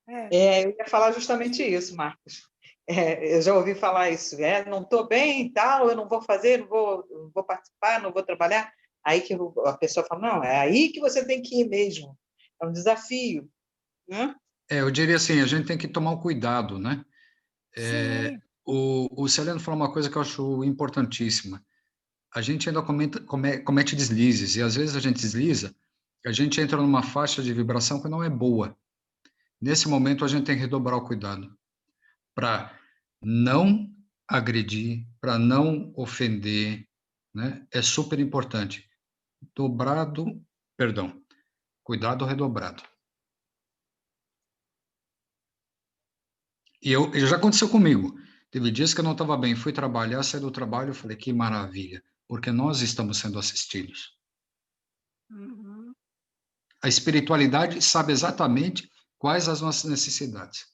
Eu ia falar justamente isso, Marcos. Eu já ouvi falar isso. Não estou bem e tal, eu não vou fazer, não vou participar, não vou trabalhar. Aí que a pessoa fala, não, é aí que você tem que ir mesmo. É um desafio. Né? Eu diria assim, a gente tem que tomar um cuidado, né? Sim. O Celeno falou uma coisa que eu acho importantíssima. A gente ainda comete deslizes, e às vezes a gente desliza, a gente entra numa faixa de vibração que não é boa. Nesse momento, a gente tem que redobrar o cuidado para não agredir, para não ofender, né? É super importante. Cuidado redobrado. E já aconteceu comigo. Teve dias que eu não estava bem, fui trabalhar, saí do trabalho, falei, que maravilha, porque nós estamos sendo assistidos. Uhum. A espiritualidade sabe exatamente quais as nossas necessidades.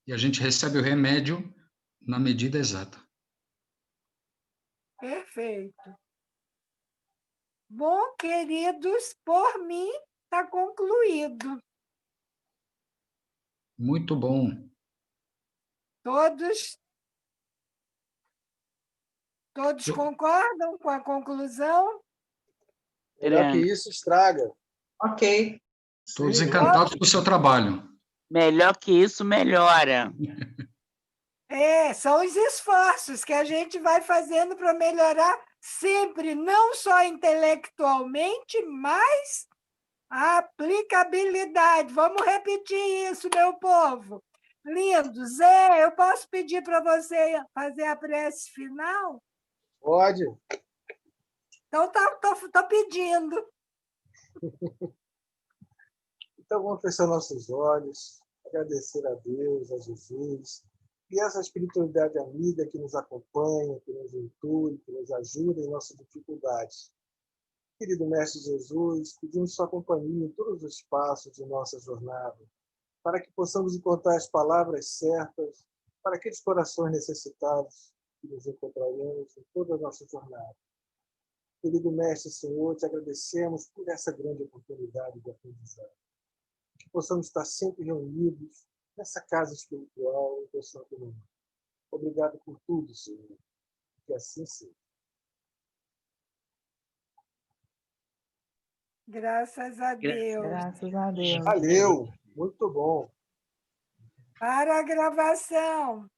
E a gente recebe o remédio na medida exata. Perfeito. Bom, queridos, por mim está concluído. Muito bom. Todos concordam com a conclusão? Melhor que isso, estraga. Ok. Todos encantados com o seu trabalho. Melhor que isso, melhora. São os esforços que a gente vai fazendo para melhorar sempre, não só intelectualmente, mas a aplicabilidade. Vamos repetir isso, meu povo. Lindo. Zé, eu posso pedir para você fazer a prece final? Pode. Então, estou pedindo. Então, vamos fechar nossos olhos, agradecer a Deus, a Jesus, e essa espiritualidade amiga que nos acompanha, que nos intui, que nos ajuda em nossas dificuldades. Querido Mestre Jesus, pedimos sua companhia em todos os passos de nossa jornada, para que possamos encontrar as palavras certas para aqueles corações necessitados que nos encontraremos em toda a nossa jornada. Querido Mestre Senhor, te agradecemos por essa grande oportunidade de aprendizado. Que possamos estar sempre reunidos nessa casa espiritual em teu santo nome. Obrigado por tudo, Senhor. Que assim seja. Graças a Deus. Graças a Deus. Valeu, muito bom. Para a gravação.